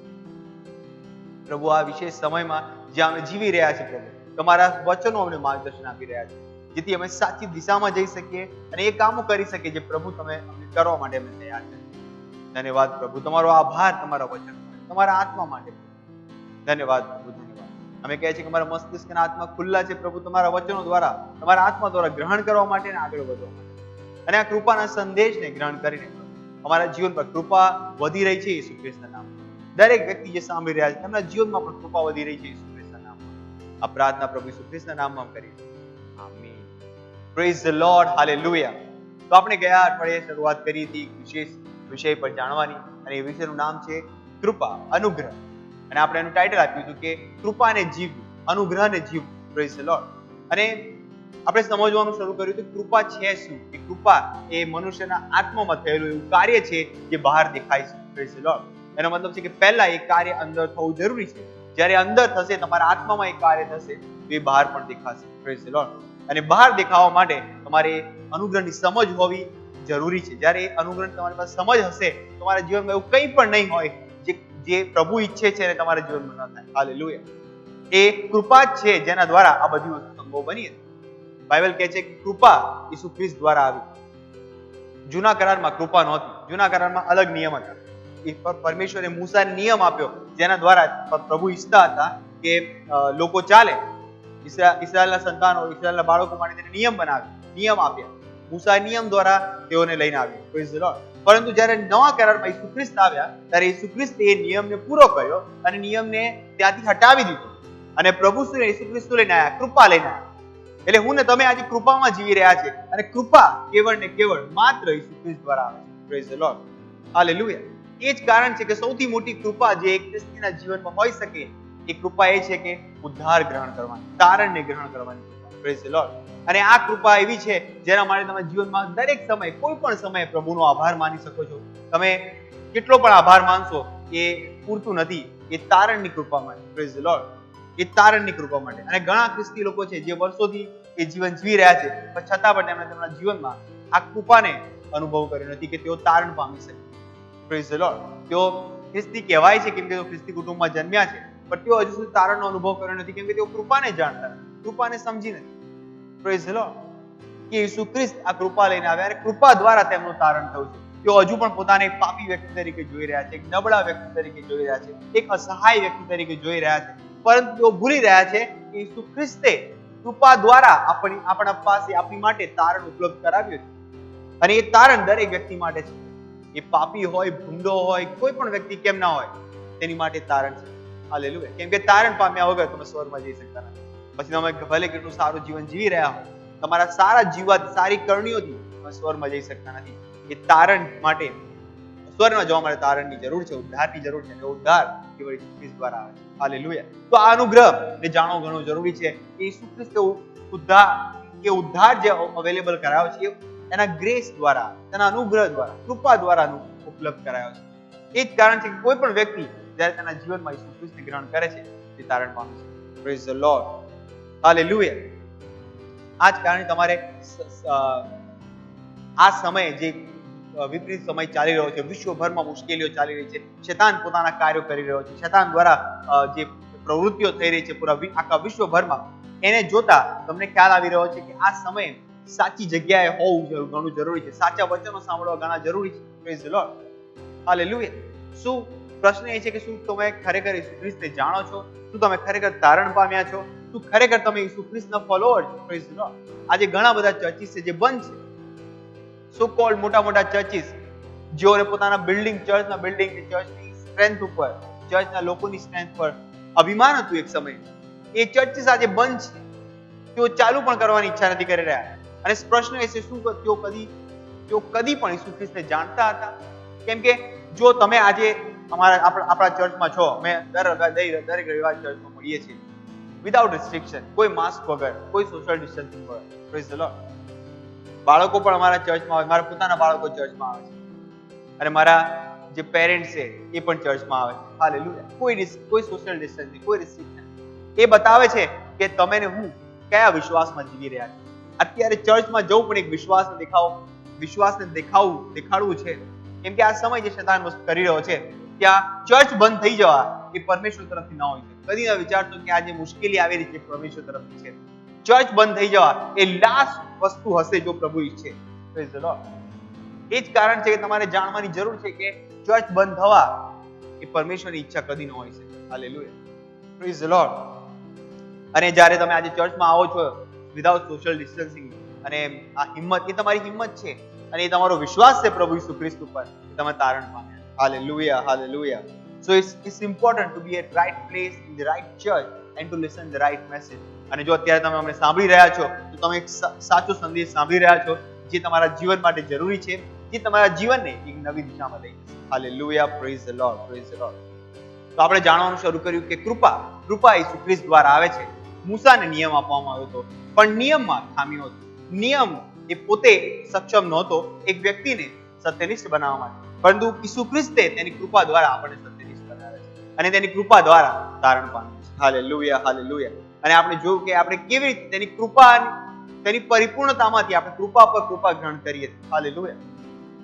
પ્રભુ આ વિશેષ સમયમાં જ્યાં અમે જીવી રહ્યા છીએ પ્રભુ, તમારા વચનો અમને માર્ગદર્શન આપી રહ્યા છે, જેથી અમે સાચી દિશામાં જઈ શકીએ અને એ કામો કરી શકીએ જે પ્રભુ તમે અમને કરવા માટે અમે તૈયાર છે। ધન્યવાદ પ્રભુ, તમારો આભાર તમારા વચન, તમારા આત્મા માટે ધન્યવાદ પ્રભુ, ધન્યવાદ। અમે કહે છે કે અમારા મસ્તિષ્ક અને આત્મા ખુલ્લા છે પ્રભુ, તમારા વચનો દ્વારા, તમારા આત્મા દ્વારા ગ્રહણ કરવા માટે અને આગળ વધવા માટે, અને આ કૃપાના સંદેશને ગ્રહણ કરીને અમારા જીવન પર કૃપા વધી રહી છે યેસુ ખ્રિસ્તના નામમાં। દરેક વ્યક્તિ જે સાંભળી રહ્યા છે તેમના જીવનમાં પણ કૃપા વધી રહી છે યેસુ ખ્રિસ્તના નામમાં। આ પ્રાર્થના પ્રભુ યેસુ ખ્રિસ્તના નામમાં કરીએ છીએ, આમીન। પ્રેઝ ધ લોર્ડ હાલેલુયા। તો આપણે ગયા અઠવાડિયે શરૂઆત કરી હતી એક વિશેષ વિષય પર જાણવાની, અને એ વિષયનું નામ છે કૃપા, અનુગ્રહ। અને આપણે એનું ટાઇટલ આપ્યું હતું કે કૃપાને જીવવું, અનુગ્રહને જીવવું। Praise the lord. અને આપણે સમજવાનું શરૂ કર્યું કે કૃપા છે શું, કે કૃપા એ મનુષ્યના આત્મામાં થયેલું એવું કાર્ય છે જે બહાર દેખાય છે। Praise the lord. એનો મતલબ છે કે પહેલા એ કાર્ય અંદર થવું જરૂરી છે, જ્યારે અંદર થશે, તમારા આત્મામાં એ કાર્ય થશે તો એ બહાર પણ દેખાશે। Praise the lord. અને બહાર દેખાવા માટે તમારે અનુગ્રહની સમજ હોવી જરૂરી છે। જ્યારે એ અનુગ્રહ તમારી પાસે સમજ હશે, તમારા જીવનમાં એવું કંઈ પણ નહીં હોય જે પ્રભુ ઈચ્છે છે અને તમારા જીવનમાં ન થાય। હાલેલુયા। એ કૃપા જ છે જેના દ્વારા આ બધી વસ્તુ સંભવ બની હતી। બાઇબલ કહે છે કે કૃપા યેસુ ખ્રિસ્ત દ્વારા આવી। જૂના કરારમાં કૃપા નહોતી, જૂના કરારમાં અલગ નિયમ હતા। પરમેશ્વરે મૂસાને નિયમ આપ્યો જેના દ્વારા પ્રભુ ઈચ્છતા હતા કે લોકો ચાલે, ઇસ્રાયેલના સંતાનો, ઇસ્રાયેલના બાળકો માટે તેને નિયમ બનાવ્યો, નિયમ આપ્યા। મૂસા નિયમ દ્વારા તેઓને લઈને આવ્યો। Praise the lord. પરંતુ જ્યારે નવા કરારમાં યેસુ ખ્રિસ્ત આવ્યા ત્યારે યેસુ ખ્રિસ્તે એ નિયમને પૂરો કર્યો અને નિયમને ત્યાંથી હટાવી દીધો, અને પ્રભુ શ્રી યેસુ ખ્રિસ્ત લઈને આવ્યા, કૃપા લઈને આવ્યા। એટલે હું ને તમે આજે કૃપામાં જીવી રહ્યા છે, અને કૃપા કેવળ ને કેવળ માત્ર યેસુ ખ્રિસ્ત દ્વારા આવે છે। પ્રેઝ ધ લોર્ડ હાલેલુયા। એ જ કારણ છે કે સૌથી મોટી કૃપા જે એક ખ્રિસ્તીના જીવનમાં હોઈ શકે એ કૃપા એ છે કે ઉદ્ધાર ગ્રહણ કરવાની, તારણને ગ્રહણ કરવાની કૃપા। Praise the lord. અને આ કૃપા એવી છે જેના માટે તમે જીવનમાં દરેક સમય, કોઈ પણ સમયે પ્રભુનો આભાર માની શકો છો। તમે કેટલો પણ આભાર માનશો એ પૂરતું નથી, એ તારણની કૃપા માટે। Praise the Lord. એ તારણની કૃપા માટે। અને ઘણા ખ્રિસ્તી લોકો છે જે વર્ષોથી એ જીવન જીવી રહ્યા છે, પણ છતાં પણ તેમણે તેમના જીવનમાં આ કૃપાને અનુભવ કર્યો નથી કે તેઓ તારણ પામી શકે। Praise the lord. તેઓ ખ્રિસ્તી કહેવાય છે કેમ કે તેઓ ખ્રિસ્તી કુટુંબમાં જન્મ્યા છે, પણ તેઓ હજુ સુધી તારણનો અનુભવ કર્યો નથી કેમ કે તેઓ કૃપાને જાણતા નથી, કૃપાને સમજી નથી। Praise the lord. કે યેસુ ખ્રિસ્ત આ કૃપા લઈને આવ્યા અને કૃપા દ્વારા તેમનું તારણ થયું છે। તેઓ હજુ પણ પોતાને એક પાપી વ્યક્તિ તરીકે જોઈ રહ્યા છે, એક નબળા વ્યક્તિ તરીકે જોઈ રહ્યા છે, એક અસહાય વ્યક્તિ તરીકે જોઈ રહ્યા છે, પરંતુ તેઓ ભૂલી રહ્યા છે કે યેસુ ખ્રિસ્તે કૃપા દ્વારા આપણા પાસે, આપણી માટે તારણ ઉપલબ્ધ કરાવ્યું છે, અને એ તારણ દરેક વ્યક્તિ માટે છે। એ પાપી હોય, ભૂંડો હોય, કોઈ પણ વ્યક્તિ કેમ ના હોય, તેની માટે તારણ છે। હાલેલુયા। કેમ કે તારણ પામ્યા વગર તમે સ્વર્ગમાં જઈ શકતા નથી। પછી તમે ભલે કેટલું સારું જીવન જીવી રહ્યા હો, તમારા સારા જીવવાથી, સારી કરણીઓથી તમે સ્વર્ગમાં જઈ શકતા નથી। એ તારણ માટે, સ્વર્ગમાં જવા માટે તારણની જરૂર છે, ઉદ્ધારની જરૂર છે, અને ઉદ્ધાર કેવળ યેસુ ખ્રિસ્ત દ્વારા આવે છે। હાલેલુયા। તો આ અનુગ્રહને જાણવું ઘણું જરૂરી છે કે યેસુ ખ્રિસ્તે ઉદ્ધાર જે અવેલેબલ કરાયો છે એના ગ્રેસ દ્વારા, તેના અનુગ્રહ દ્વારા, કૃપા દ્વારા ઉપલબ્ધ કરાયો છે। એ જ કારણ છે કે કોઈ પણ વ્યક્તિ જ્યારે તેના જીવનમાં યેસુ ખ્રિસ્તને ગ્રહણ કરે છે તે તારણ પામે છે। પ્રેઝ ધ લોર્ડ હાલેલુયા। આ જ કારણે તમારે આ સમયે જે વિપરીત સમય ચાલી રહ્યો છે, વિશ્વભરમાં મુશ્કેલીઓ ચાલી રહી છે, શૈતાન પોતાના કાર્યો કરી રહ્યો છે, શૈતાન દ્વારા જે પ્રવૃત્તિઓ થઈ રહી છે આખા વિશ્વભરમાં, એને જોતા તમને ખ્યાલ આવી રહ્યો છે કે આ સમયે સાચી જગ્યાએ હોવું ઘણું જરૂરી છે, સાચા વચનો સાંભળવા ઘણા જરૂરી છે। Praise the Lord. હાલેલુયા. શું પ્રશ્ન એ છે કે શું તમે ખરેખર ઈસુ ખ્રિસ્તને જાણો છો? શું તમે ખરેખર તારણ પામ્યા છો? શું ખરેખર તમે ઈસુ ખ્રિસ્તના ફોલોઅર છો? Praise the lord. આજે ઘણા બધા ચર્ચીસ છે જે બંધ છે. સો કોલ્ડ મોટા મોટા ચર્ચીસ જેઓને પોતાના બિલ્ડિંગ, ચર્ચના બિલ્ડિંગ, ચર્ચની સ્ટ્રેન્થ ઉપર, ચર્ચના લોકોની સ્ટ્રેન્થ પર અભિમાન હતું એક સમય, એ ચર્ચીસ આજે બંધ છે. તેઓ ચાલુ પણ કરવાની ઈચ્છા નથી કરી રહ્યા. અને પ્રશ્ન એ છે શું તેઓ કદી પણ ઈસુ ખ્રિસ્તને જાણતા હતા? કેમ કે જો તમે આજે આપણા ચર્ચમાં છો, અમે દરેક રવિવાર ચર્ચમાં મળીએ છીએ વિધાઉટ રિસ્ટ્રિક્શન, કોઈ માસ્ક વગર, કોઈ સોશિયલ ડિસ્ટન્સિંગ વગર. Praise the lord. બાળકો પણ અમારા ચર્ચમાં આવે, મારા પોતાના બાળકો ચર્ચમાં આવે છે, અને મારા જે પેરેન્ટ્સ છે એ પણ ચર્ચમાં આવે છે. હાલેલુયા. કોઈ સોશિયલ ડિસ્ટન્સિંગ, કોઈ રિસ્ટ્રિક્શન. એ બતાવે છે કે તમે ને હું કયા વિશ્વાસમાં જીવી રહ્યા છે. અત્યારે ચર્ચમાં જવું પણ એક વિશ્વાસને દેખાડવું છે. કેમ કે આ સમય જે શૈતાન વસ્તુ કરી રહ્યો છે, ત્યાં ચર્ચ બંધ થઈ જવા એ પરમેશ્વર તરફથી ના હોય છે. કદી ના વિચારશો કે આ જે મુશ્કેલી આવી રહી છે પરમેશ્વર તરફથી છે. ચર્ચ બંધ થઈ જવા એ લાસ્ટ વસ્તુ હશે જો પ્રભુ ઈચ્છે. Praise the Lord. એ જ કારણ છે કે તમારે જાણવાની જરૂર છે કે ચર્ચ બંધ થવા એ પરમેશ્વરની ઈચ્છા કદી ન હોય છે. હાલેલુયા. Praise the lord. અને જ્યારે તમે આજે ચર્ચમાં આવો છો વિધાઉટ સોશિયલ ડિસ્ટન્સિંગ, અને આ હિંમત, એ તમારી હિંમત છે અને એ તમારો વિશ્વાસ છે પ્રભુ ઈસુ ખ્રિસ્ત ઉપર, તમે તારણ પામ્યા. Hallelujah, hallelujah. So it's important to be at right place in the right church and to listen the right message. અને જો અત્યારે તમે અમને સાંભળી રહ્યા છો તો તમે એક સાચો સંદેશ સાંભળી રહ્યા છો જે તમારા જીવન માટે જરૂરી છે, જે તમારા જીવનને એક નવી દિશામાં લઈ જશે. Hallelujah. Praise the lord, praise the lord. તો આપણે જાણવાનું શરૂ કર્યું કે કૃપા ઈસુ ખ્રિસ્ત દ્વારા આવે છે. મૂસાને નિયમ આપવામાં આવ્યો હતો, પણ નિયમમાં ખામીઓ હતી. નિયમ એ પોતે સક્ષમ નહોતો એક વ્યક્તિને સત્યનિષ્ઠ બનાવવા માટે, પરંતુ ઈસુ ખ્રિસ્તે તેની કૃપા દ્વારા આપણને સત્યનિષ્ઠ બનાવે છે અને તેની કૃપા દ્વારા તારણ પામ્યું છે. Hallelujah, hallelujah. અને આપણે જોયું કે આપણે કેવી રીતે તેની પરિપૂર્ણતામાંથી આપણે કૃપા પર કૃપા ગ્રહણ કરીએ. હાલેલુયા.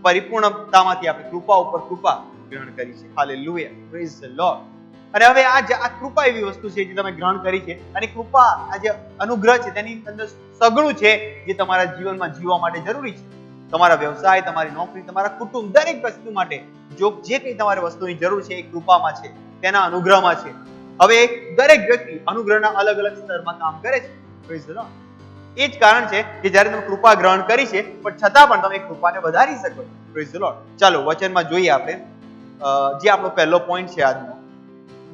પરિપૂર્ણતામાંથી આપણે કૃપા ઉપર કૃપા ગ્રહણ કરી છે. હાલેલુયા. Praise the lord. અને હવે આ કૃપા એવી વસ્તુ છે જે તમે ગ્રહણ કરી છે, અને કૃપા આ જે અનુગ્રહ છે તેની અંદર સઘળું છે જે તમારા જીવનમાં જીવવા માટે જરૂરી છે. તમારા વ્યવસાય, તમારી નોકરી, તમારા કુટુંબ, દરેક વસ્તુ માટે જે કંઈ તમારે વસ્તુની જરૂર છે એ કૃપામાં છે, તેના અનુગ્રહમાં છે. હવે દરેક વ્યક્તિ અનુગ્રહના અલગ અલગ સ્તરમાં કામ કરે છે. Praise the Lord. એ જ કારણ છે કે જ્યારે તમે કૃપા ગ્રહણ કરી છે પણ છતાં પણ તમે કૃપાને વધારી શકો. Praise the lord. ચાલો વચનમાં જોઈએ આપણે, જે આપણો પહેલો પોઈન્ટ છે આજનો,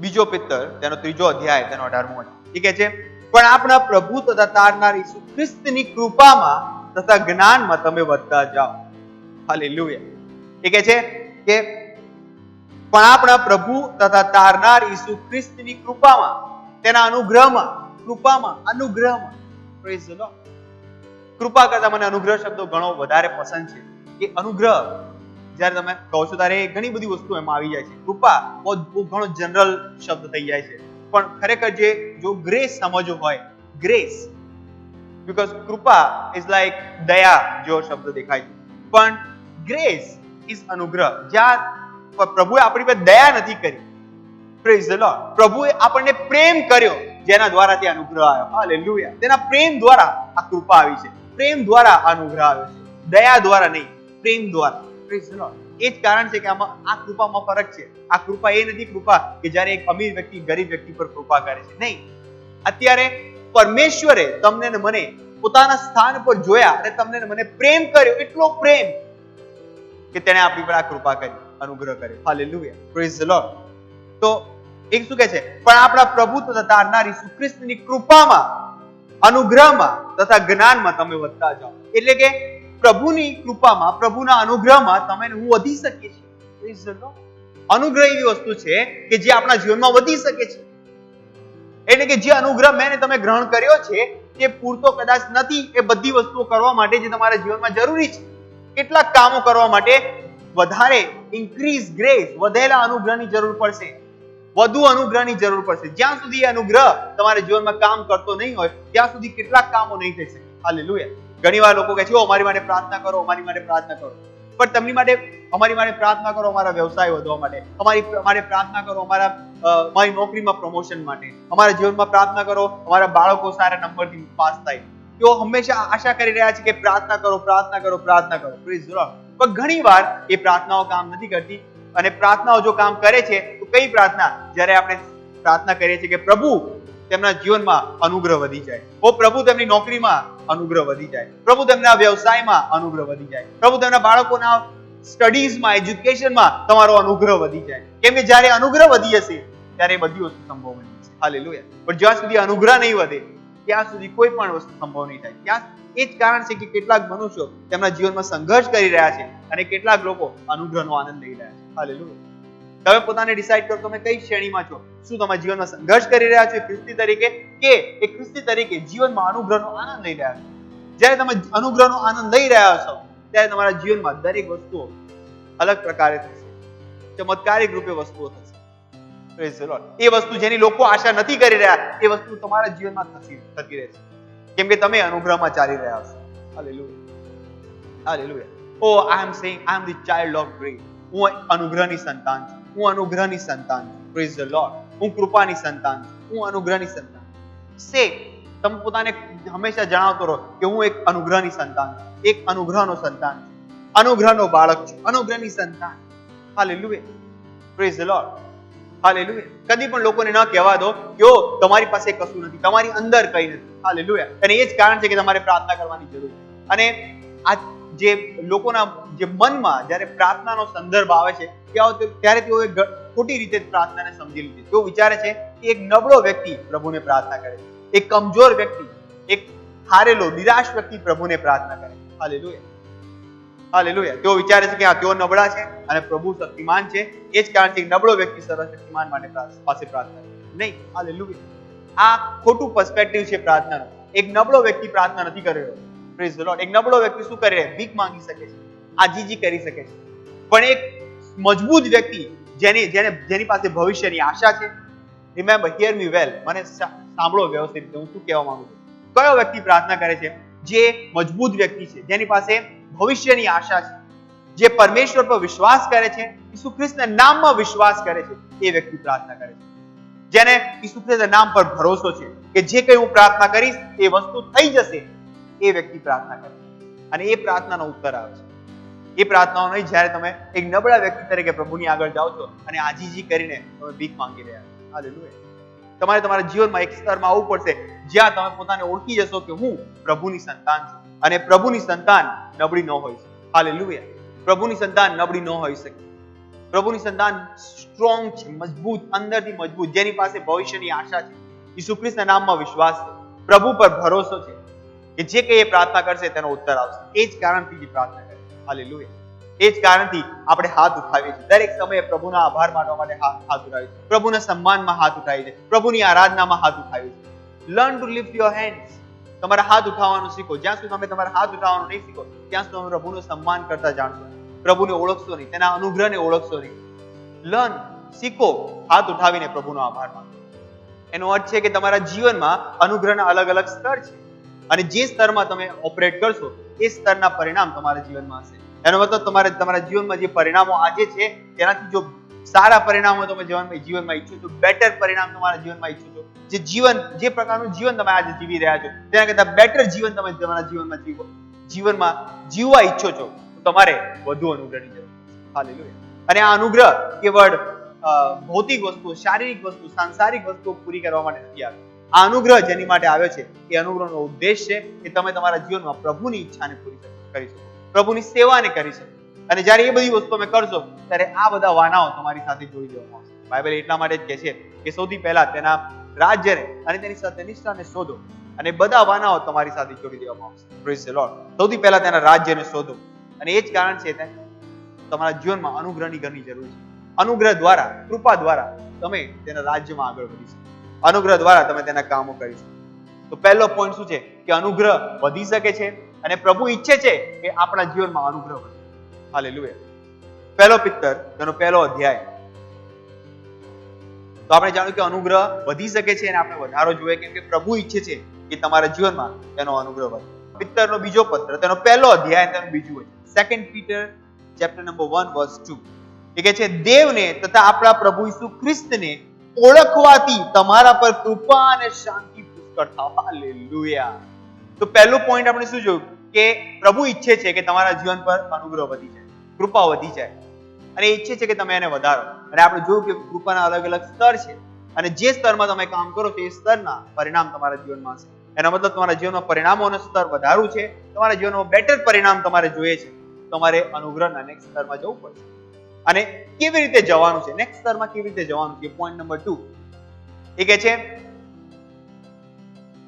બીજો પિત્તર તેનો 3 અધ્યાય તેનો 18મો વચન. એ કહે છે, પણ આપણા પ્રભુ તથા તારનાર ઈસુ ખ્રિસ્તની કૃપામાં તથા જ્ઞાનમાં તમે વધતા જાઓ. હાલેલુયા. એ કહે છે કે પણ આપણા પ્રભુ તથા તારનાર ઈસુ ખ્રિસ્તની કૃપામાં, તેના અનુગ્રહમાં, અનુગ્રહમાં. Praise the Lord. કૃપા કરતા મને અનુગ્રહ શબ્દો ઘણો વધારે પસંદ છે. કે અનુગ્રહ જ્યારે તમે કહો છો ત્યારે ઘણી બધી વસ્તુ એમાં આવી જાય છે. કૃપા બહુ ઘણો જનરલ શબ્દ થઈ જાય છે, પણ ખરેખર જો ગ્રેસ સમજવો હોય, ગ્રેસ, બીકોઝ કૃપા ઇઝ લાઈક દયા જેવો શબ્દ દેખાય છે, પણ ગ્રેસ ઇઝ અનુગ્રહ. જ્યાં પ્રભુએ આપણી પર દયા નથી કરી, પ્રેઝ ધ લોર્ડ, પ્રભુએ આપણને પ્રેમ કર્યો જેના દ્વારા તે અનુગ્રહ આવ્યો. હાલેલુયા. તેના પ્રેમ દ્વારા આ કૃપા આવી છે, પ્રેમ દ્વારા અનુગ્રહ આવ્યો છે, દયા દ્વારા નહીં, પ્રેમ દ્વારા. Praise the Lord. એ જ કારણ છે કે આ કૃપામાં ફરક છે. આ કૃપા એ નથી કૃપા કે જ્યારે એક અમીર વ્યક્તિ ગરીબ વ્યક્તિ પર કૃપા કરે છે, નહીં. અત્યારે પરમેશ્વરે તમને ને મને પોતાના સ્થાન પર જોયા અને તમને ને મને પ્રેમ કર્યો, એટલો પ્રેમ કે તેણે આપણી પર આ કૃપા કરી, અનુગ્રહ કર્યો. હાલેલુયા. Praise the lord. તો એક શું કહે છે, પણ આપણા પ્રભુ તથા તારનાર ઈસુ ખ્રિસ્તની કૃપામાં, અનુગ્રહમાં તથા જ્ઞાનમાં તમે વધતા જાઓ. એટલે કે પ્રભુની કૃપામાં, પ્રભુના અનુગ્રહમાં તમે હું વધી શકીએ છીએ. Praise the lord. અનુગ્રહ એવી વસ્તુ છે કે જે આપણા જીવનમાં વધી શકે છે. એટલે કે જે અનુગ્રહ મેં તમે ગ્રહણ કર્યો છે તે પૂરતો કદાચ નથી એ બધી વસ્તુઓ કરવા માટે જે તમારા જીવનમાં જરૂરી છે. કેટલાક કામો કરવા માટે વધારે ઇન્ક્રીઝ ગ્રેસ, વધેલા અનુગ્રહની જરૂર પડશે, વધુ અનુગ્રહની જરૂર પડશે. જ્યાં સુધી એ અનુગ્રહ તમારા જીવનમાં કામ કરતો નહીં હોય ત્યાં સુધી કેટલાક કામો નહીં થઈ શકે. હાલેલુયા. ઘણીવાર લોકો કહે છે અમારી માટે પ્રાર્થના કરો, અમારી માટે પ્રાર્થના કરો, પણ તમારી માટે અમારી માટે પ્રાર્થના કરો અમારા વ્યવસાય વધવા માટે, અમારી પ્રાર્થના કરો અમારી નોકરીમાં પ્રમોશન માટે, અમારા જીવનમાં પ્રાર્થના કરો અમારા બાળકો સારા નંબરથી પાસ થાય. તેઓ હંમેશા આશા કરી રહ્યા છે કે પ્રાર્થના કરો, પ્રાર્થના કરો, પ્રાર્થના કરો. Praise the lord. પણ ઘણીવાર એ પ્રાર્થનાઓ કામ નથી કરતી, અને પ્રાર્થનાઓ જો કામ કરે છે તો કઈ પ્રાર્થના? જ્યારે આપણે પ્રાર્થના કરીએ છીએ કે પ્રભુ તેમના જીવનમાં અનુગ્રહ વધી જાય, ઓ પ્રભુ તેમની નોકરીમાં અનુગ્રહ વધી જાય, પ્રભુ તેમના વ્યવસાયમાં અનુગ્રહ વધી જાય, પ્રભુ તેમના બાળકોના સ્ટડીઝમાં, એજ્યુકેશનમાં તમારો અનુગ્રહ વધી જાય. કેમ કે જ્યારે અનુગ્રહ વધી જશે ત્યારે એ બધી વસ્તુ સંભવ બની જશે. હાલેલુયા. પણ જ્યાં સુધી અનુગ્રહ નહીં વધે ત્યાં સુધી કોઈ પણ વસ્તુ સંભવ નહીં થાય. ત્યાં એ જ કારણ છે કે કેટલાક મનુષ્યો તેમના જીવનમાં સંઘર્ષ કરી રહ્યા છે અને કેટલાક લોકો અનુગ્રહનો આનંદ લઈ રહ્યા છે. હાલેલુયા. તમે પોતાને ડિસાઈડ કરો તમે કઈ શ્રેણીમાં છો. શું તમે જીવનમાં સંઘર્ષ કરી રહ્યા છો ખ્રિસ્તી તરીકે, કે એક ખ્રિસ્તી તરીકે જીવનમાં અનુગ્રહનો આનંદ લઈ રહ્યા છો? જ્યારે તમે અનુગ્રહનો આનંદ લઈ રહ્યા છો ત્યારે તમારા જીવનમાં દરેક વસ્તુઓ અલગ પ્રકારે થશે, ચમત્કારિક રૂપે વસ્તુઓ થશે. Praise the Lord. એ વસ્તુ જેની લોકો આશા નથી કરી રહ્યા એ વસ્તુ તમારા જીવનમાં થતી રહેશે, કેમ કે તમે અનુગ્રહમાં ચાલી રહ્યા છો. Hallelujah. Hallelujah. Oh I am saying I am the child of grace. હું અનુગ્રહની સંતાન છું. હું અનુગ્રહની સંતાન છું. Praise the lord. હું કૃપાની સંતાન છું. હું અનુગ્રહની સંતાન છું. સે તમે પોતાને હંમેશા જણાવતો રહો કે હું એક અનુગ્રહની સંતાન છું, એક અનુગ્રહનો સંતાન છું, અનુગ્રહનો બાળક છું, અનુગ્રહની સંતાન. Hallelujah. Praise the Lord. Hallelujah. કદી પણ લોકોને ન કહેવા દો કે તમારી પાસે કશું નથી, તમારી અંદર કંઈ નથી. હાલેલુયા. અને એ જ કારણ છે કે તમારે પ્રાર્થના કરવાની જરૂર છે. અને આ જે લોકોના જે મનમાં જ્યારે પ્રાર્થનાનો સંદર્ભ આવે છે ત્યારે તેઓએ ખોટી રીતે પ્રાર્થનાને સમજી લીધી. તેઓ વિચારે છે કે એક નબળો વ્યક્તિ પ્રભુને પ્રાર્થના કરે છે, એક કમજોર વ્યક્તિ, એક હારેલો નિરાશ વ્યક્તિ પ્રભુને પ્રાર્થના કરે છે. હાલેલુયા. હાલેલુયા. તેઓ વિચારે છે કે તેઓ નબળા છે અને પ્રભુ શક્તિમાન છે. એ જ કારણ છે કે નબળો વ્યક્તિ સર્વશક્તિમાન માટે પાસે પ્રાર્થના કરે. નહીં. હાલેલુયા. આ ખોટું પર્સપેક્ટિવ છે પ્રાર્થનાનો. એક નબળો વ્યક્તિ પ્રાર્થના નથી કરી રહ્યો. Praise the lord. એક નબળો વ્યક્તિ શું કરે? ભીખ માંગી શકે છે, આજીજી કરી શકે છે. પણ એક મજબૂત વ્યક્તિ જેની પાસે ભવિષ્યની આશા છે, રિમેમ્બર હિયર મી વેલ, મને સાંભળો વ્યવસ્થિત રીતે હું શું કહેવા માંગુ છું. કયો વ્યક્તિ પ્રાર્થના કરે છે? જે મજબૂત વ્યક્તિ છે, જેની પાસે ભવિષ્યની આશા છે, જે પરમેશ્વર પર વિશ્વાસ કરે છે, ઈસુ ખ્રિસ્તના નામમાં વિશ્વાસ કરે છે, એ વ્યક્તિ પ્રાર્થના કરે છે. જેને ઈસુ ખ્રિસ્તના નામ પર ભરોસો છે કે જે કંઈ હું પ્રાર્થના કરીશ એ વસ્તુ થઈ જશે, એ વ્યક્તિ પ્રાર્થના કરે અને એ પ્રાર્થનાનો ઉત્તર આવે છે. એ પ્રાર્થનાઓ નહીં જ્યારે તમે એક નબળા વ્યક્તિ તરીકે પ્રભુની આગળ જાઓ છો અને આજીજી કરીને તમે ભીખ માંગી રહ્યા છો. હાલેલુયા. તમારે તમારા જીવનમાં એક સ્તરમાં આવવું પડશે જ્યાં તમે પોતાને ઓળખી જશો કે હું પ્રભુની સંતાન છું અને પ્રભુની સંતાન નબળી ન હોઈ શકે. હાલેલુયા. પ્રભુની સંતાન નબળી ન હોઈ શકે. પ્રભુની સંતાન સ્ટ્રોંગ છે, મજબૂત, અંદરથી મજબૂત, જેની પાસે ભવિષ્યની આશા છે, ઈસુ ખ્રિસ્તના નામમાં વિશ્વાસ છે, પ્રભુ પર ભરોસો છે કે જે કંઈ એ પ્રાર્થના કરશે તેનો ઉત્તર આવશે. એ જ કારણથી જે પ્રાર્થના કરે. હાલેલુયા. એ જ કારણથી આપણે હાથ ઉઠાવીએ છીએ. દરેક સમયે પ્રભુના આભાર માનવા માટે હાથ ઉઠાવીએ છીએ, પ્રભુના સન્માનમાં હાથ ઉઠાવીએ છીએ, પ્રભુની આરાધનામાં હાથ ઉઠાવીએ છીએ. Learn to lift your hands. તમારા હાથ ઉઠાવવાનું શીખો. જ્યાં સુધી તમે તમારા હાથ ઉઠાવવાનું નહીં શીખો ત્યાં સુધી તમે પ્રભુનું સન્માન કરતા જાણશો, પ્રભુને ઓળખશો નહીં, તેના અનુગ્રહને ઓળખશો નહીં. લર્ન, શીખો હાથ ઉઠાવીને પ્રભુનો આભાર માનો. એનો અર્થ છે કે તમારા જીવનમાં અનુગ્રહના અલગ અલગ સ્તર છે અને જે સ્તરમાં તમે ઓપરેટ કરશો એ સ્તરના પરિણામ તમારા જીવનમાં હશે. એનો મતલબ તમારા જીવનમાં જે પરિણામો આજે છે તેનાથી જો સારા પરિણામો તમે જીવનમાં ઈચ્છો છો, બેટર પરિણામ તમારા જીવનમાં ઈચ્છો છો, જે પ્રકારનું જીવન તમે આજે જીવી રહ્યા છો તેના કરતાં બેટર જીવન તમે તમારા જીવનમાં જીવવા ઈચ્છો છો તો તમારે વધુ અનુગ્રહની જરૂર છે. હાલેલુયા. અને આ અનુગ્રહ કેવળ ભૌતિક વસ્તુઓ, શારીરિક વસ્તુ, સાંસારિક વસ્તુઓ પૂરી કરવા માટે નથી આવ્યો. આ અનુગ્રહ જેની માટે આવ્યો છે એ અનુગ્રહનો ઉદ્દેશ છે કે તમે તમારા જીવનમાં પ્રભુની ઈચ્છાને પૂરી કરી શકો, પ્રભુની સેવાને કરી શકો. અને જ્યારે એ બધી વસ્તુ તમે કરશો ત્યારે આ બધા વાનાઓ તમારી સાથે જોડી દેવામાં આવશે. બાઇબલ એટલા માટે જ કહે છે કે સૌથી પહેલા તેના રાજ્યને અને તેની સાથે નિષ્ઠાને શોધો અને બધા વાનાઓ તમારી સાથે જોડી દેવામાં આવશે. Praise the lord. સૌથી પહેલા તેના રાજ્યને શોધો અને એ જ કારણ છે તમારા જીવનમાં અનુગ્રહની ઘણી જરૂર છે. અનુગ્રહ દ્વારા, કૃપા દ્વારા તમે તેના રાજ્યમાં આગળ વધી શકો. અનુગ્રહ દ્વારા તમે તેના કામો કરી શકો. તો પહેલો પોઈન્ટ શું છે કે અનુગ્રહ વધી શકે છે અને પ્રભુ ઈચ્છે છે કે આપણા જીવનમાં અનુગ્રહ વધે. હાલેલુયા. પહેલો પિત્તર તેનો પહેલો અધ્યાય. તો આપણે જાણ્યું કે અનુગ્રહ વધી શકે છે અને આપણે વધારો જોઈએ કેમ કે પ્રભુ ઈચ્છે છે કે તમારા જીવનમાં તેનો અનુગ્રહ વધે. પિત્તરનો બીજો પત્ર તેનો પહેલો અધ્યાય તેનું બીજું વચન. 2 Peter chapter number 1 verse 2. એ કહે છે દેવને તથા આપણા પ્રભુ ઈસુ ખ્રિસ્તને ઓળખવાથી તમારા પર કૃપા અને શાંતિ પુષ્કળ થાવ. હાલેલુયા. તો પહેલું પોઈન્ટ આપણે શું જોયું કે પ્રભુ ઈચ્છે છે કે તમારા જીવન પર અનુગ્રહ વધી જાય, કૃપા વધી જાય અને એ ઈચ્છે છે કે તમે એને વધારો. અને આપણે જોયું કે કૃપાના અલગ અલગ સ્તર છે અને જે સ્તરમાં તમે કામ કરો છો એ સ્તરના પરિણામ તમારા જીવનમાં હશે. એનો મતલબ તમારા જીવનમાં પરિણામોનું સ્તર વધારવું છે, તમારા જીવનમાં બેટર પરિણામ તમારે જોઈએ છે, તમારે અનુગ્રહના નેક્સ્ટ સ્તરમાં જવું પડશે. અને કેવી રીતે જવાનું છે, નેક્સ્ટ સ્તરમાં કેવી રીતે જવાનું છે, પોઈન્ટ નંબર 2 એ કહે છે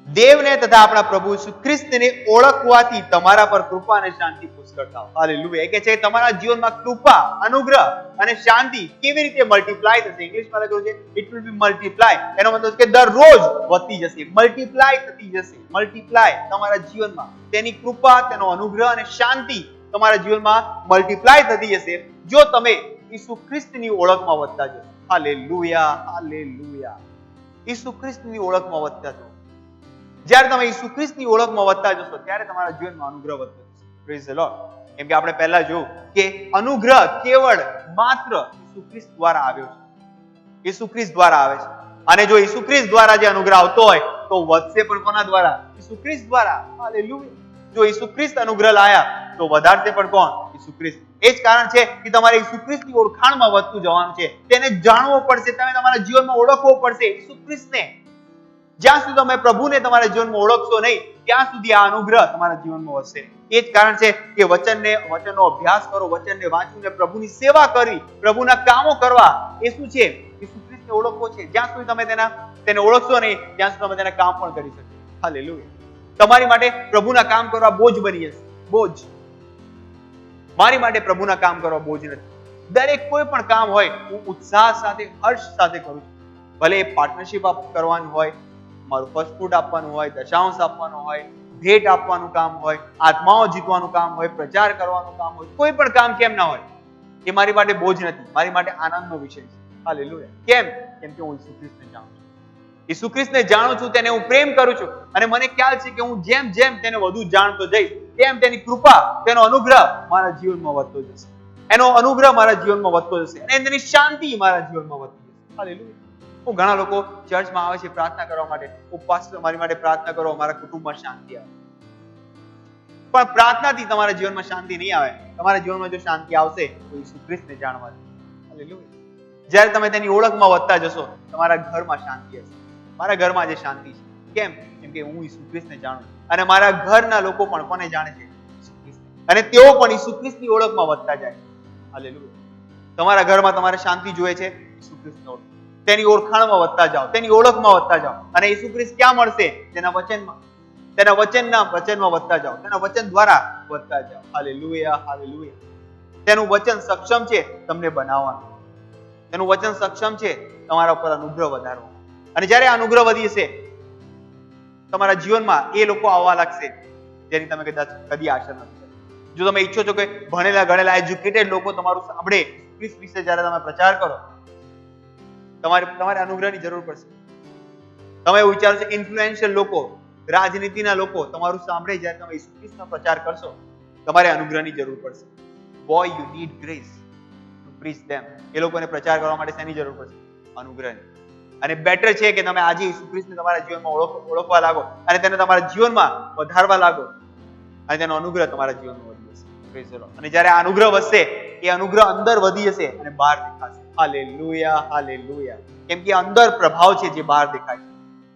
દેવને તથા આપણા પ્રભુ ઈસુ ખ્રિસ્તને ઓળખવાથી તમારા પર કૃપા અને શાંતિ પુષ્કળ થાવ. હાલેલુયા. એ કહે છે તમારા જીવનમાં કૃપા, અનુગ્રહ અને શાંતિ કેવી રીતે મલ્ટીપ્લાય થશે. ઇંગ્લિશમાં લખ્યું છે ઇટ વિલ બી મલ્ટીપ્લાય. એનો મતલબ કે દરરોજ વધતી જશે, મલ્ટીપ્લાય થતી જશે. મલ્ટીપ્લાય તમારા જીવનમાં તેની કૃપા, તેનો અનુગ્રહ અને શાંતિ તમારા જીવનમાં મલ્ટીપ્લાય થતી જશે જો તમે ઈસુ ખ્રિસ્તની ઓળખમાં વધતા જશો. Hallelujah, hallelujah. ઈસુ ખ્રિસ્તની ઓળખમાં વધતા જશો. જ્યારે તમે ઈસુ ખ્રિસ્તની ઓળખમાં વધતા જશો ત્યારે તમારા જીવનમાં અનુગ્રહ વધતો જશે. Praise the lord. કેમ કે આપણે પહેલા જોયું કે અનુગ્રહ કેવળ માત્ર ઈસુ ખ્રિસ્ત દ્વારા આવ્યો છે. ઈસુ ખ્રિસ્ત દ્વારા આવે છે. અને જો ઈસુ ખ્રિસ્ત દ્વારા જે અનુગ્રહ આવતો હોય તો વધશે પણ કોના દ્વારા? ઈસુ ખ્રિસ્ત દ્વારા. હાલેલુયા. જો ઈસુ ખ્રિસ્ત અનુગ્રહ લાયા તો વધારશે પણ કોણ? ઈસુ ખ્રિસ્ત. એ જ કારણ છે કે તમારે ઈસુ ખ્રિસ્તની ઓળખાણમાં વધતું જવાનું છે. તેને જાણવો પડશે, તમે તમારા જીવનમાં ઓળખવો પડશે ઈસુ ખ્રિસ્તને. જ્યાં સુધી તમે પ્રભુને તમારા જીવનમાં ઓળખશો નહીં ત્યાં સુધી આ અનુગ્રહ તમારા જીવનમાં હશે. એ જ કારણ છે કે વચનનો અભ્યાસ કરો, વચનને વાંચીને પ્રભુની સેવા કરવી, પ્રભુના કામો કરવા એ શું છે? ઈસુ ખ્રિસ્તને ઓળખવો છે. જ્યાં સુધી તમે તેને ઓળખશો નહીં ત્યાં સુધી તમે તેના કામ પણ કરી શકશો. હાલેલુયા. તમારી માટે પ્રભુના કામ કરવા બોજ બની જશે. બોજ. મારી માટે પ્રભુના કામ કરવા બોજ નથી. દરેક કોઈ પણ કામ હોય હું ઉત્સાહ સાથે, હર્ષ સાથે કરું છું. ભલે એ પાર્ટનરશિપ કરવાનું હોય, મારું ફર્સ્ટ ફ્રૂટ આપવાનું હોય, દશાંશ આપવાનું હોય, ભેટ આપવાનું કામ હોય, આત્માઓ જીતવાનું કામ હોય, પ્રચાર કરવાનું કામ હોય, કોઈ પણ કામ કેમ ના હોય એ મારી માટે બોજ નથી, મારી માટે આનંદનો વિષય છે. હાલેલુયા. કેમ? કેમ કે હું ઈસુ ખ્રિસ્તને જાણું છું. ઈસુ ખ્રિસ્તને જાણું છું, તેને હું પ્રેમ કરું છું અને મને ખ્યાલ છે કે હું જેમ જેમ તેને વધુ જાણતો જઈશ તેમ તેની કૃપા, તેનો અનુગ્રહ મારા જીવનમાં વધતો જશે. એનો અનુગ્રહ મારા જીવનમાં વધતો જશે અને તેની શાંતિ મારા જીવનમાં વધતી જશે. હાલેલુયા. હું ઘણા લોકો ચર્ચમાં આવે છે પ્રાર્થના કરવા માટે, પાસ્ટર મારી માટે પ્રાર્થના કરો, મારા કુટુંબમાં શાંતિ આવે. પણ પ્રાર્થનાથી તમારા જીવનમાં શાંતિ નહીં આવે. તમારા જીવનમાં જો શાંતિ આવશે તો ઈસુ ખ્રિસ્તને જાણવાથી. હાલેલુયા. જ્યારે તમે તેની ઓળખમાં વધતા જશો તમારા ઘરમાં શાંતિ હશે. મારા ઘરમાં આજે શાંતિ છે. કેમ? કેમ કે હું ઈસુ ખ્રિસ્તને જાણું છું અને મારા ઘરના લોકો પણ કોને જાણે છે? ઈસુ ખ્રિસ્ત. અને તેઓ પણ ઈસુ ખ્રિસ્તની ઓળખમાં વધતા જાય છે. હાલેલુયા. તમારા ઘરમાં તમારે શાંતિ જોઈએ છે, ઈસુ ખ્રિસ્તને ઓળખો. તેની ઓળખાણમાં વધતા જાઓ, તેની ઓળખમાં વધતા જાઓ. અને ઈસુ ખ્રિસ્ત ક્યાં મળશે? તેના વચનમાં. તેના વચનમાં વધતા જાઓ, તેના વચન દ્વારા વધતા જાઓ. Hallelujah, hallelujah. તેનું વચન સક્ષમ છે તમને બનાવવાનું. તેનું વચન સક્ષમ છે તમારા ઉપર અનુગ્રહ વધારવાનો. અને જ્યારે અનુગ્રહ વધી જશે તમારા જીવનમાં એ લોકો આવવા લાગશે જેની તમે કદાચ કદી આશા નથી કરી. જો તમે ઈચ્છો છો કે ભણેલા ગણેલા એજ્યુકેટેડ લોકો તમારું સાંભળે, ખ્રિસ્ત વિશે જ્યારે તમે પ્રચાર કરો, તમારે અનુગ્રહની જરૂર પડશે. તમે એવું વિચારો છો ઇન્ફ્લુએન્શિયલ લોકો, રાજનીતિના લોકો તમારું સાંભળે જ્યારે તમે ઈસુ ખ્રિસ્તનો પ્રચાર કરશો, તમારે અનુગ્રહની જરૂર પડશે. Boy you need grace to preach them. એ લોકોને પ્રચાર કરવા માટે શેની જરૂર પડશે? અનુગ્રહની. અને બેટર છે કે તમે આજે ઈસુ ખ્રિસ્તને તમારા જીવનમાં ઓળખવા લાગો અને તેને તમારા જીવનમાં વધારવા લાગો અને તેનો અનુગ્રહ તમારા જીવનમાં વધી જશે. Praise the lord. અને જ્યારે આ અનુગ્રહ વધશે એ અનુગ્રહ અંદર વધી જશે અને બહાર દેખાશે. Hallelujah, hallelujah. કેમ કે અંદર પ્રભાવ છે જે બહાર દેખાય છે.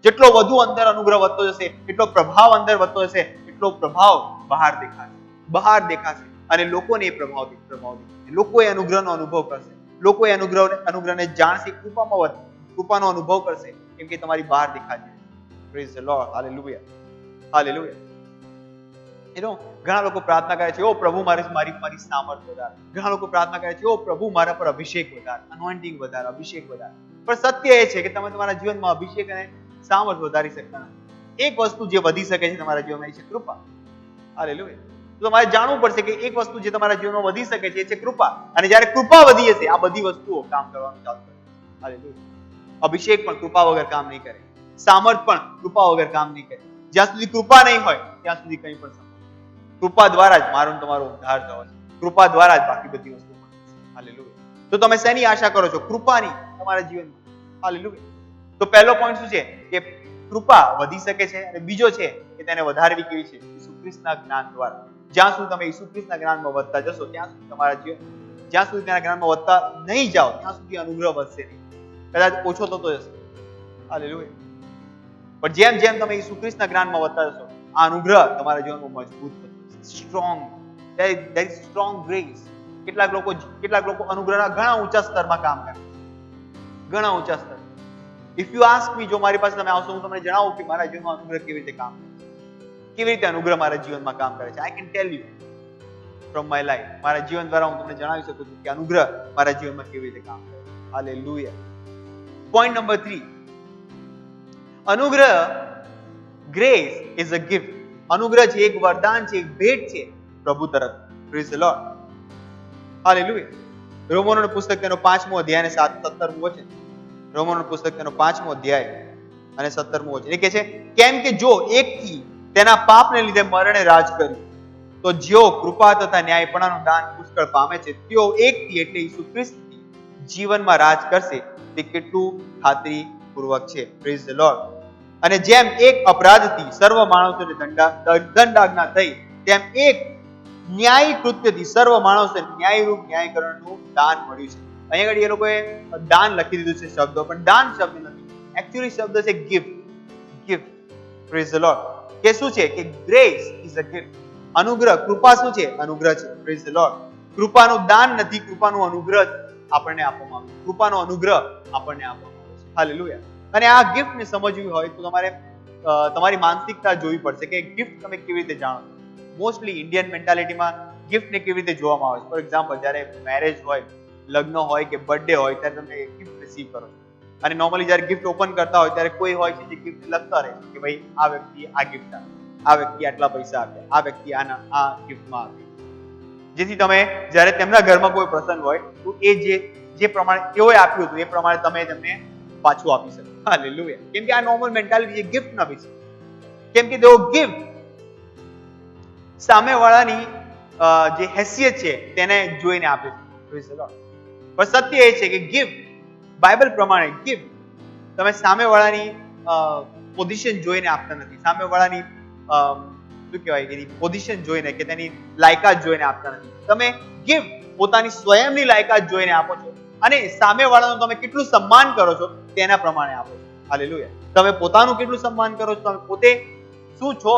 જેટલો વધુ અંદર અનુગ્રહ વધતો જશે એટલો પ્રભાવ અંદર વધતો જશે, એટલો પ્રભાવ બહાર દેખાશે. બહાર દેખાશે અને લોકોને એ પ્રભાવ દેખાશે. લોકો એ અનુગ્રહનો અનુભવ કરશે. લોકો એ અનુગ્રહને જાણશે, કૃપાનો અનુભવ કરશે કેમ કે તમારી બહાર દેખાશે. Praise the Lord. Hallelujah, hallelujah. ઘણા લોકો પ્રાર્થના કરે છે, ઓ પ્રભુ મારી સામર્થ વધાર. ઘણા લોકો પ્રાર્થના કરે છે, ઓ પ્રભુ મારા પર અભિષેક વધાર, અનોઇન્ટિંગ વધાર, અભિષેક વધાર. પણ સત્ય એ છે કે તમે તમારા જીવનમાં અભિષેક અને સામર્થ વધારી શકતા નથી. એક વસ્તુ જે વધી શકે છે તમારા જીવનમાં એ છે કૃપા. હાલેલુયા. તો તમારે જાણવું પડશે કે એક વસ્તુ જે તમારા જીવનમાં વધી શકે છે એ છે કૃપા. અને જ્યારે કૃપા વધી જશે આ બધી વસ્તુઓ કામ કરવાનું ચાલુ કરશે. હાલેલુયા. અભિષેક પણ કૃપા વગર કામ નહીં કરે. સામર્થ પણ કૃપા વગર કામ નહીં કરે. જ્યાં સુધી કૃપા નહીં હોય ત્યાં સુધી કંઈ પણ સંભવ. કૃપા દ્વારા જ મારો તમારો ઉદ્ધાર થયો છે. કૃપા દ્વારા જ બાકી બધી વસ્તુ મળે છે. હાલેલુયા. તો તમે શેની આશા કરો છો? કૃપાની તમારા જીવનમાં. હાલેલુયા. તો પહેલો પોઈન્ટ શું છે કે કૃપા વધી શકે છે અને બીજો છે કે તેને વધારવી કેવી છે? ઈસુ ખ્રિસ્તના જ્ઞાન દ્વારા. જ્યાં સુધી તમે ઈસુ ખ્રિસ્તના જ્ઞાનમાં વધતા જશો ત્યાં સુધી તમારા જીવન જ્યાં સુધી તેના જ્ઞાનમાં વધતા નહીં જાઓ ત્યાં સુધી અનુગ્રહ વધશે નહીં, કદાચ ઓછો થતો જશે. હાલેલુયા. પણ જેમ જેમ તમે ઈસુ ખ્રિસ્તના જ્ઞાનમાં વધતા જશો, આ અનુગ્રહ તમારા જીવનમાં મજબૂત થશે, strong. there is strong grace. કેટલાક લોકો અનુગ્રહના ઘણા ઊંચા સ્તરમાં કામ કરે, ઘણા ઊંચા સ્તર. ઇફ યુ આસ્ક મી, જો મારી પાસે તમે આવશો, હું તમને જણાવું કે મારા જીવનમાં અનુગ્રહ કેવી રીતે કામ કરે છે, કેવી રીતે અનુગ્રહ મારા જીવનમાં કામ કરે છે. I can tell you from my life. મારા જીવન દ્વારા હું તમને જણાવી શકું છું કે અનુગ્રહ મારા જીવનમાં કેવી રીતે કામ કરે છે. હાલેલુયા. પોઈન્ટ નંબર 3, અનુગ્રહ, ગ્રેસ ઇઝ અ ગિફ્ટ. અનુગ્રહ છે એક વરદાન છે, એક ભેટ છે પ્રભુ તરફ. Praise the Lord. હાલેલુયા. રોમનોનું પુસ્તક તેનો 5મો અધ્યાય અને 17મું વચન. રોમનોનું પુસ્તક તેનો 5મો અધ્યાય અને 17મું વચન. એ કહે છે, કેમ કે જો એકથી તેના પાપને લીધે મરણે રાજ કર્યું, તો જેઓ કૃપા તથા ન્યાયપણાનું દાન પુષ્કળ પામે છે, તેઓ એકથી એટલે ઈસુ ખ્રિસ્તથી જીવનમાં રાજ કરશે. તે કેટલું ખાતરીપૂર્વક છે. Praise the lord. અને જેમ એક અપરાધથી સર્વ માણસોને દંડાજ્ઞા થઈ, તેમ એક ન્યાયી કૃત્યથી સર્વ માણસોને ન્યાયરૂપ ન્યાયકરણનું દાન મળ્યું છે. અહીંયા આગળ એ લોકોએ દાન લખી દીધું છે શબ્દો, પણ દાન શબ્દ નથી, એકચ્યુઅલી શબ્દ છે gift. Gift. Praise the lord. કે શું છે કે ગ્રેસ ઇઝ અ ગિફ્ટ. અનુગ્રહ, કૃપા શું છે? અનુગ્રહ છે. Praise the lord. કૃપાનું દાન નથી, કૃપાનું અનુગ્રહ આપણને આપવામાં આવ્યું. કૃપાનો અનુગ્રહ આપણને આપવામાં આવ્યો છે. હાલેલુયા. અને આ ગિફ્ટને સમજવી હોય તો તમારે તમારી માનસિકતા જોવી પડશે કે ગિફ્ટ તમે કેવી રીતે જાણો છો. મોસ્ટલી ઇન્ડિયન મેન્ટાલિટીમાં ગિફ્ટને કેવી રીતે જોવામાં આવે છે. ફોર એક્ઝામ્પલ, જ્યારે મેરેજ હોય, લગ્ન હોય કે બર્થડે હોય, ત્યારે તમે ગિફ્ટ રિસીવ કરો છો. અને નોર્મલી જ્યારે ગિફ્ટ ઓપન કરતા હોય ત્યારે કોઈ હોય છે જે ગિફ્ટ લખતા રહે છે કે ભાઈ આ વ્યક્તિ આ ગિફ્ટ આપે, આ વ્યક્તિ આટલા પૈસા આપે, આ વ્યક્તિ આ ગિફ્ટમાં આપે. જેથી તમે જ્યારે તેમના ઘરમાં કોઈ પ્રસંગ હોય તો એ જે પ્રમાણે તેઓએ આપ્યું હતું એ પ્રમાણે તમે તેમને પાછું આપી શકો. હાલેલુયા. કેમ કે આ નોર્મલ મેન્ટાલિટી છે ગિફ્ટ ના વિશે. કેમ કે તેઓ ગિફ્ટ સામેવાળાની જે હેસિયત છે તેને જોઈને આપે છે. પણ સત્ય એ છે કે ગિફ્ટ બાઇબલ પ્રમાણે ગિફ્ટ તમે સામેવાળાની પોઝિશન જોઈને આપતા નથી, સામેવાળાની શું કહેવાય એની પોઝિશન જોઈને કે તેની લાયકાત જોઈને આપતા નથી. તમે ગિફ્ટ પોતાની સ્વયંની લાયકાત જોઈને આપો છો અને સામેવાળાનું તમે કેટલું સન્માન કરો છો તેના પ્રમાણે આપો છો. હાલેલુયા. તમે પોતાનું કેટલું સન્માન કરો છો, તમે પોતે શું છો,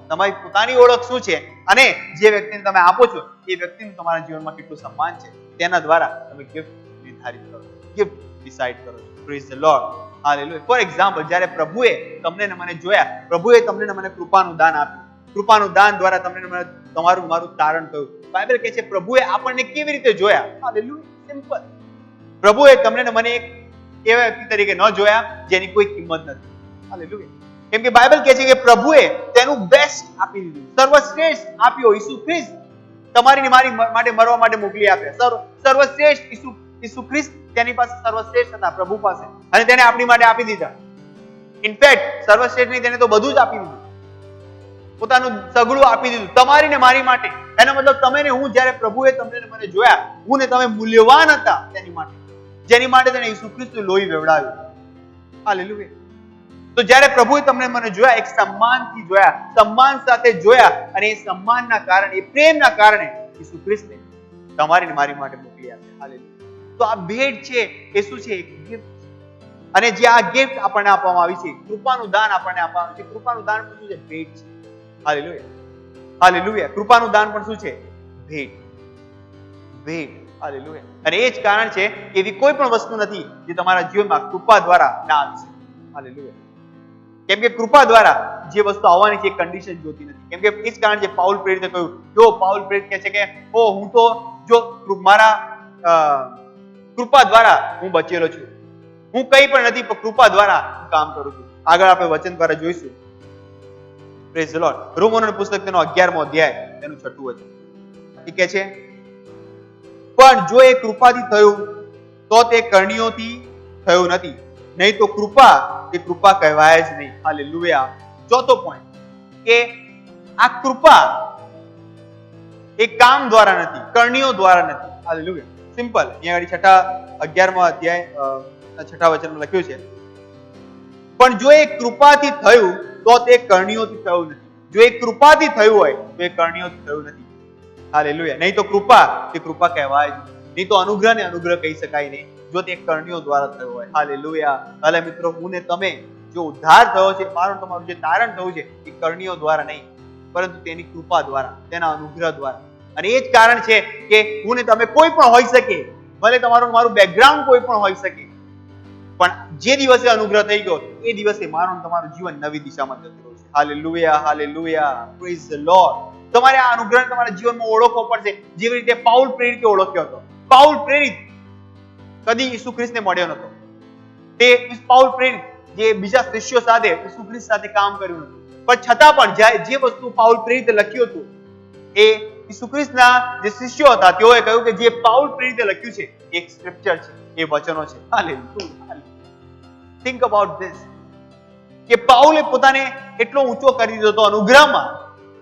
તમારી પોતાની ઓળખ શું છે અને જે વ્યક્તિને તમે આપો છો એ વ્યક્તિનું તમારા જીવનમાં કેટલું સન્માન છે તેના દ્વારા તમે ગિફ્ટ નિર્ધારિત કરો છો, ગિફ્ટ ડિસાઇડ કરો છો. Praise the Lord. Hallelujah. For example, જ્યારે પ્રભુએ તમને ને મને જોયા, પ્રભુએ તમને ને મને કૃપાનું દાન આપ્યું, કૃપાનું દાન દ્વારા તમને ને મને તમારું મારું તારણ થયું. બાઇબલ કહે છે પ્રભુએ આપણને કેવી રીતે જોયા. હાલેલુયા. સિમ્પલ. પ્રભુએ તમને ને મને એક એવા વ્યક્તિ તરીકે ન જોયા જેની કોઈ કિંમત નથી. હાલેલુયા. કેમ કે બાઇબલ કહે છે કે પ્રભુએ તેનું બેસ્ટ આપી દીધું, સર્વશ્રેષ્ઠ આપ્યો. ઈસુ ખ્રિસ્ત તમારી ને મારી માટે મરવા માટે મોકલી આપ્યા. સર્વશ્રેષ્ઠ ઈસુ ખ્રિસ્ત તેની પાસે સર્વશ્રેષ્ઠ હતા પ્રભુ પાસે, અને તેને આપણી માટે આપી દીધા. ઇનફેક્ટ સર્વશ્રેષ્ઠ નહીં, તેને તો બધું જ આપી દીધું, પોતાનું સગળું આપી દીધું તમારી ને મારી માટે. એનો મતલબ તમે ને હું જ્યારે પ્રભુએ તમને ને મને જોયા, હું ને તમે મૂલ્યવાન હતા તેની માટે, જેની માટે તેને ઈસુ ખ્રિસ્તનું લોહી વેવડાવ્યું. હાલેલુયા. તો જ્યારે પ્રભુએ તમને મને જોયા, એક સન્માનથી જોયા, સન્માન સાથે જોયા, અને એ સન્માનના કારણે, એ પ્રેમના કારણે ઈસુ ખ્રિસ્તને તમારી ને મારી માટે મોકલી આપ્યા. હાલેલુયા. તો આ ભેટ છે એ શું છે? એક ગિફ્ટ. અને જે આ ગિફ્ટ આપણને આપવામાં આવી છે, કૃપાનું દાન આપણને આપવામાં આવ્યું છે. કૃપાનું દાન પણ શું છે? ભેટ છે. હાલેલુયા. હાલેલુયા. કૃપાનું દાન પણ શું છે? ભેટ. ભેટ. હાલેલુયા. અને એ જ કારણ છે કે એવી કોઈ પણ વસ્તુ નથી જે તમારા જીવનમાં કૃપા દ્વારા ના આવી શકે. હાલેલુયા. કેમ કે કૃપા દ્વારા જે વસ્તુ આવવાની છે એ કન્ડિશન જોતી નથી. કેમ કે એ જ કારણ છે પાઉલ પ્રેરિતે કહ્યું, જો પાઉલ પ્રેરિત કહે છે કે હું તો જો મારા કૃપા દ્વારા હું બચેલો છું, હું કંઈ પણ નથી પણ કૃપા દ્વારા હું કામ કરું છું. આગળ આપણે વચન દ્વારા જોઈશું. Praise the lord. રોમનોનું પુસ્તક તેનો 11મો અધ્યાય તેનું 6મું વચન. એ કહે છે, પણ જો એ કૃપાથી થયું તો તે કરણીઓથી થયું નથી, નહીં તો કૃપા એ કૃપા કહેવાય જ નહીં. હાલેલુયા. ચોથો પોઈન્ટ કે આ કૃપા એ કામ દ્વારા નથી, કરણીઓ દ્વારા નથી. હાલેલુયા. સિમ્પલ. અહીંયા 11મા અધ્યાય 6 વચનમાં લખ્યું છે, પણ જો એ કૃપાથી થયું તો તે કરણીઓથી થયું નથી. જો એ કૃપાથી થયું હોય તો એ કરણીઓથી થયું નથી. હાલેલુયા. નહીં તો કૃપા એ કૃપા કહેવાય જ નહીં. નહીં તો અનુગ્રહને અનુગ્રહ કહી શકાય નહીં જો તે કરણીઓ દ્વારા થયો હોય. હાલેલુયા. હાલે મિત્રો, હું ને તમે જો ઉદ્ધાર થયો છે, મારું તમારું જે તારણ થયું છે એ કરણીઓ દ્વારા નહીં, પરંતુ તેની કૃપા દ્વારા, તેના અનુગ્રહ દ્વારા. અને એ જ કારણ છે કે હું ને તમે કોઈ પણ હોઈ શકે, ભલે તમારું મારું બેકગ્રાઉન્ડ કોઈ પણ હોઈ શકે, પણ જે દિવસે અનુગ્રહ થઈ ગયો એ દિવસે મારું તમારું જીવન નવી દિશામાં જતું રહ્યું છે. Hallelujah, hallelujah, praise the lord. તમારે આ અનુગ્રહ તમારા જીવનમાં ઓળખવો પડશે, જેવી રીતે પાઉલ પ્રેરિત ઓળખ્યો હતો. પાઉલ પ્રેરિત કદી ઈસુ ખ્રિસ્તને મળ્યો નતો. તે પાઉલ પ્રેરિત જે બીજા શિષ્યો સાથે ઈસુ ખ્રિસ્ત સાથે કામ કર્યું હતું, પણ છતાં પણ જે વસ્તુ પાઉલ પ્રેરિતે લખ્યું હતું એ ઈસુ ખ્રિસ્તના જે શિષ્યો હતા તેઓએ કહ્યું કે જે પાઉલ પ્રેરિતે લખ્યું છે એક સ્ક્રિપ્ચર છે, એ વચનો છે. હાલેલુયા. થિંક અબાઉટ ધીસ કે પાઉલે પોતાને એટલો ઊંચો કરી દીધો હતો અનુગ્રહમાં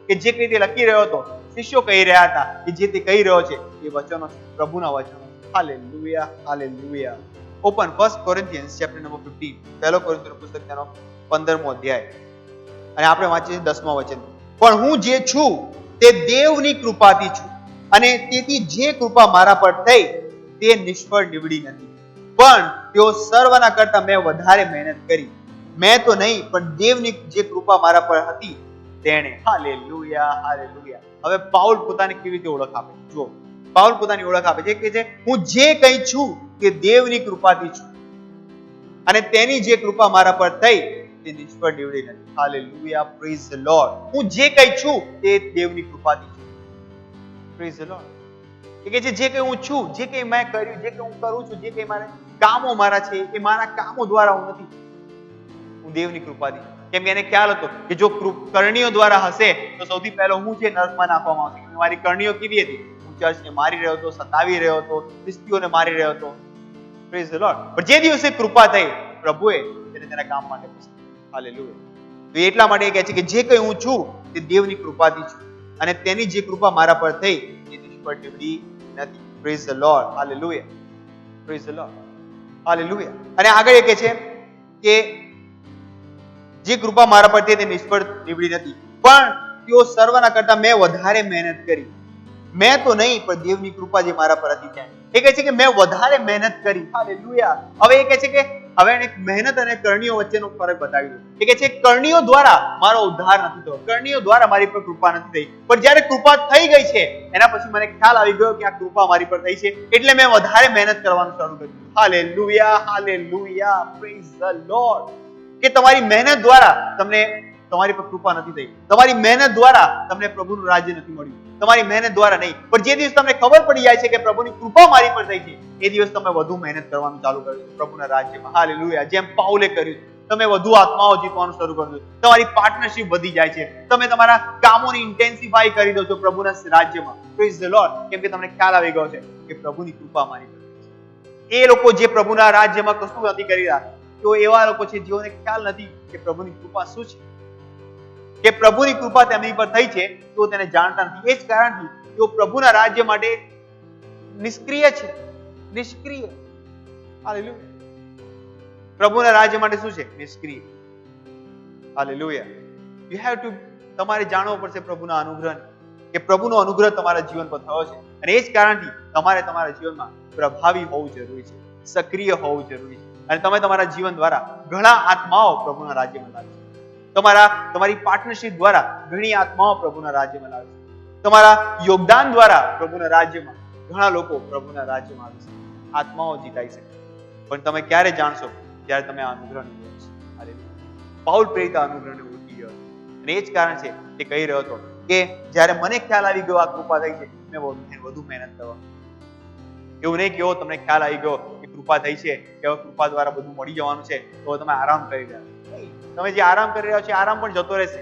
કે જે કંઈ તે લખી રહ્યો હતો, શિષ્યો કહી રહ્યા હતા કે જે તે કહી રહ્યો છે એ વચનો છે, પ્રભુના વચનો. હાલેલુયા, હાલેલુયા. ઓપન 1 કોરિન્થિયન્સ ચેપ્ટર નંબર 15, પહેલો કોરિન્થીઓનું પુસ્તક તેનો 15મો અધ્યાય, અને આપણે વાંચીએ 10મા વચન. પણ હું જે છું તે દેવની કૃપાથી છું, અને તેથી જે કૃપા મારા પર થઈ તે નિષ્ફળ નીવડી નથી, પણ તેઓ સર્વના કરતા મેં વધારે મહેનત કરી. મેં તો નહીં, પણ દેવની જે કૃપા મારા પર હતી તેણે. Hallelujah, hallelujah. હવે પાઉલ પોતાને કેવી રીતે ઓળખ આપે? જો પાઉલ પોતાની ઓળખ આપે છે કે જે હું જે કંઈ છું તે દેવની કૃપાથી છું, અને તેની જે કૃપા મારા પર થઈ તે નિષ્ફળ નીવડી નથી. Hallelujah, praise the lord. હું જે કંઈ છું તે દેવની કૃપાથી છું. Praise the lord. કે જે કંઈ હું છું, જે કંઈ મેં કર્યું, જે કંઈ હું કરું છું, જે કંઈ મારે કામો મારા છે એ મારા કામો દ્વારા હું નથી, હું દેવની કૃપાથી. કેમ કે એને ખ્યાલ હતો કે જો કરણીઓ દ્વારા હશે તો સૌથી પહેલો હું જે નરકમાં નાખવામાં આવશે. મારી કરણીઓ કેવી હતી? હું ચર્ચને મારી રહ્યો હતો, સતાવી રહ્યો હતો, ખ્રિસ્તીઓને મારી રહ્યો હતો. Praise the lord. પણ જે દિવસે કૃપા થઈ, પ્રભુએ તેને તેના કામ માટે પસંદ. હાલેલુયા. તો એટલા માટે કહે છે કે જે કંઈ હું છું તે દેવની કૃપાથી છું, અને તેની જે કૃપા મારા પર થઈ તે નિષ્ફળ નીવડી નથી. Praise the Lord. Hallelujah, praise the Lord, hallelujah. અને આગળ એ કહે છે કે જે કૃપા મારા પર તે નિષ્ફળ નીવડી નથી, પણ તેઓ સર્વના કરતા મેં વધારે મહેનત કરી. મેં તો નહીં, પણ દેવની કૃપા જે મારા પર હતી ત્યાં. એ કહે છે કે મેં વધારે મહેનત કરી. હાલેલુયા. હવે એ કહે છે કે હવે એને મહેનત અને કરણીઓ વચ્ચેનો ફરક બતાવી દો. એ કહે છે કરણીઓ દ્વારા મારો ઉદ્ધાર નથી થયો, કરણીઓ દ્વારા મારી પર કૃપા નથી થઈ, પણ જ્યારે કૃપા થઈ ગઈ છે એના પછી મને ખ્યાલ આવી ગયો કે આ કૃપા મારી પર થઈ છે, એટલે મેં વધારે મહેનત કરવાનું શરૂ કર્યું. Hallelujah, hallelujah, praise the lord. કે તમારી મહેનત દ્વારા તમને તમારી પર કૃપા નથી થઈ, તમારી મહેનત દ્વારા તમને પ્રભુનું રાજ્ય નથી મળ્યું, તમારી મહેનત દ્વારા નહીં. પણ જે દિવસ તમને ખબર પડી જાય છે કે પ્રભુની કૃપા મારી પર થઈ છે, એ દિવસ તમે વધુ મહેનત કરવાનું ચાલુ કર્યું પ્રભુના રાજ્યમાં. હાલેલુયા. જેમ પાઉલે કર્યું, તમે વધુ આત્માઓ જીતવાનું શરૂ કરજો, તમારી પાર્ટનરશિપ વધી જાય છે, તમે તમારા કામોને ઇન્ટેન્સિફાઈ કરી દો છો પ્રભુના રાજ્યમાં. Praise the lord. કેમ કે તમને ખ્યાલ આવી ગયો છે કે પ્રભુની કૃપા મારી પર છે. એ લોકો જે પ્રભુના રાજ્યમાં કશું નથી કરી રહ્યા, તો એવા લોકો છે જેઓને ખ્યાલ નથી કે પ્રભુની કૃપા શું છે, કે પ્રભુની કૃપા તેમની પર થઈ છે, તો તેને જાણતા નથી. એ જ કારણથી તેઓ પ્રભુના રાજ્ય માટે નિષ્ક્રિય છે, નિષ્ક્રિય. હાલેલુયા. પ્રભુના રાજ્ય માટે શું છે? નિષ્ક્રિય. હાલેલુયા. યુ હેવ ટુ, તમારે જાણવું પડશે પ્રભુના અનુગ્રહને, કે પ્રભુનો અનુગ્રહ તમારા જીવન પર થયો છે, અને એ જ કારણથી તમારે તમારા જીવનમાં પ્રભાવી હોવું જરૂરી છે, સક્રિય હોવું જરૂરી છે. અને તમે તમારા જીવન દ્વારા ઘણા આત્માઓ પ્રભુના રાજ્યમાં લાવશો. તમારી પાર્ટનરશિપ દ્વારા ઘણી આત્માઓ પ્રભુના રાજ્યમાં લાવશે. તમારા યોગદાન દ્વારા પ્રભુના રાજ્યમાં ઘણા લોકો પ્રભુના રાજ્યમાં આવશે, આત્માઓ જીતાઈ શકે. પણ તમે ક્યારે જાણશો? જ્યારે તમે આ અનુગ્રહને ઓળખશો. પાઉલ પ્રેરિત અનુગ્રહને ઓળખી ગયો, અને એ જ કારણ છે તે કહી રહ્યો હતો કે જ્યારે મને ખ્યાલ આવી ગયો આ કૃપા થઈ છે, મેં વધુ મહેનત કરવાનું. એવું નહીં કે એવો તમને ખ્યાલ આવી ગયો કે કૃપા થઈ છે, કે હવે કૃપા દ્વારા બધું મળી જવાનું છે, તો તમે આરામ કરી રહ્યા. તમે જે આરામ કરી રહ્યા છો આરામ પણ જતો રહેશે.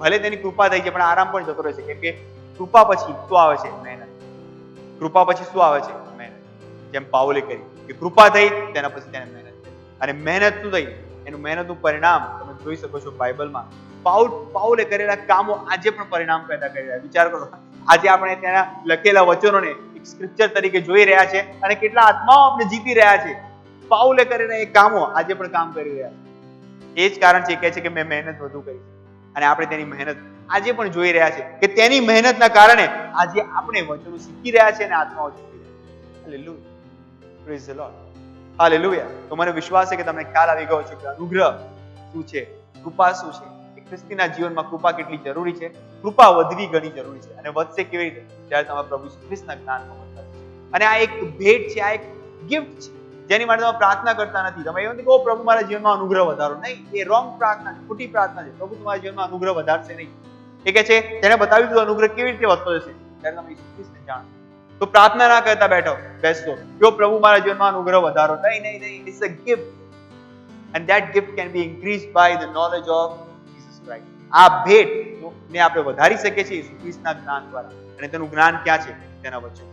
ભલે તેની કૃપા થઈ છે પણ આરામ પણ જતો રહેશે. કેમ કે કૃપા પછી શું આવે છે? મહેનત. કૃપા પછી શું આવે છે? મહેનત. જેમ પાઉલે કરી કે કૃપા થઈ, તેના પછી તેને મહેનત કરી, અને મહેનત શું થઈ? એનું મહેનતનું પરિણામ તમે જોઈ શકો છો બાઇબલમાં. પાઉલે કરેલા કામો આજે પણ પરિણામ પેદા કરી રહ્યા. વિચાર કરો, આજે આપણે તેના લખેલા વચનોને એક સ્ક્રિપ્ચર તરીકે જોઈ રહ્યા છે, અને કેટલા આત્માઓ આપણે જીતી રહ્યા છે. પાઉલે કરેલા એ કામો આજે પણ કામ કરી રહ્યા છે. એ જ કારણ છે, કહે છે કે મેં મહેનત વધુ કરી, અને આપણે તેની મહેનત આજે પણ જોઈ રહ્યા છે કે તેની મહેનતના કારણે આજે આપણે વચનો શીખી રહ્યા છે અને આત્માઓ જીતી રહ્યા છે. હાલેલુયા, પ્રેઝ ધ લોર્ડ, હાલેલુયા. તો મને વિશ્વાસ છે કે તમને ખ્યાલ આવી ગયો છે કે અનુગ્રહ શું છે, કૃપા શું છે, એક ખ્રિસ્તીના જીવનમાં કૃપા કેટલી જરૂરી છે. કૃપા વધવી ઘણી જરૂરી છે અને વધશે કેવી રીતે? જ્યારે તમે પ્રભુ ઈસુ ખ્રિસ્તના જ્ઞાનમાં વધતા જશો. અને આ એક ભેટ છે, આ એક ગિફ્ટ છે જેની માટે તમે પ્રાર્થના કરતા નથી. તમે એવું નથી કહો પ્રભુ મારા જીવનમાં અનુગ્રહ વધારો, નહીં, એ રોંગ પ્રાર્થના છે, ખોટી પ્રાર્થના છે. પ્રભુ તમારા જીવનમાં અનુગ્રહ વધારશે નહીં. એ કહે છે તેને બતાવી દીધું અનુગ્રહ કેવી રીતે વધતો જશે ત્યારે તમે ઈસુ ખ્રિસ્તને જાણો. તો પ્રાર્થના ના કરતા બેસતો જો પ્રભુ મારા જીવનમાં અનુગ્રહ વધારો, નહીં, it's a gift and that gift can be increased by the knowledge of Jesus Christ. આ ભેટ ને આપણે વધારી શકીએ છીએ ઈસુ ખ્રિસ્તના જ્ઞાન દ્વારા. અને તેનું જ્ઞાન ક્યાં છે? તેના વચન.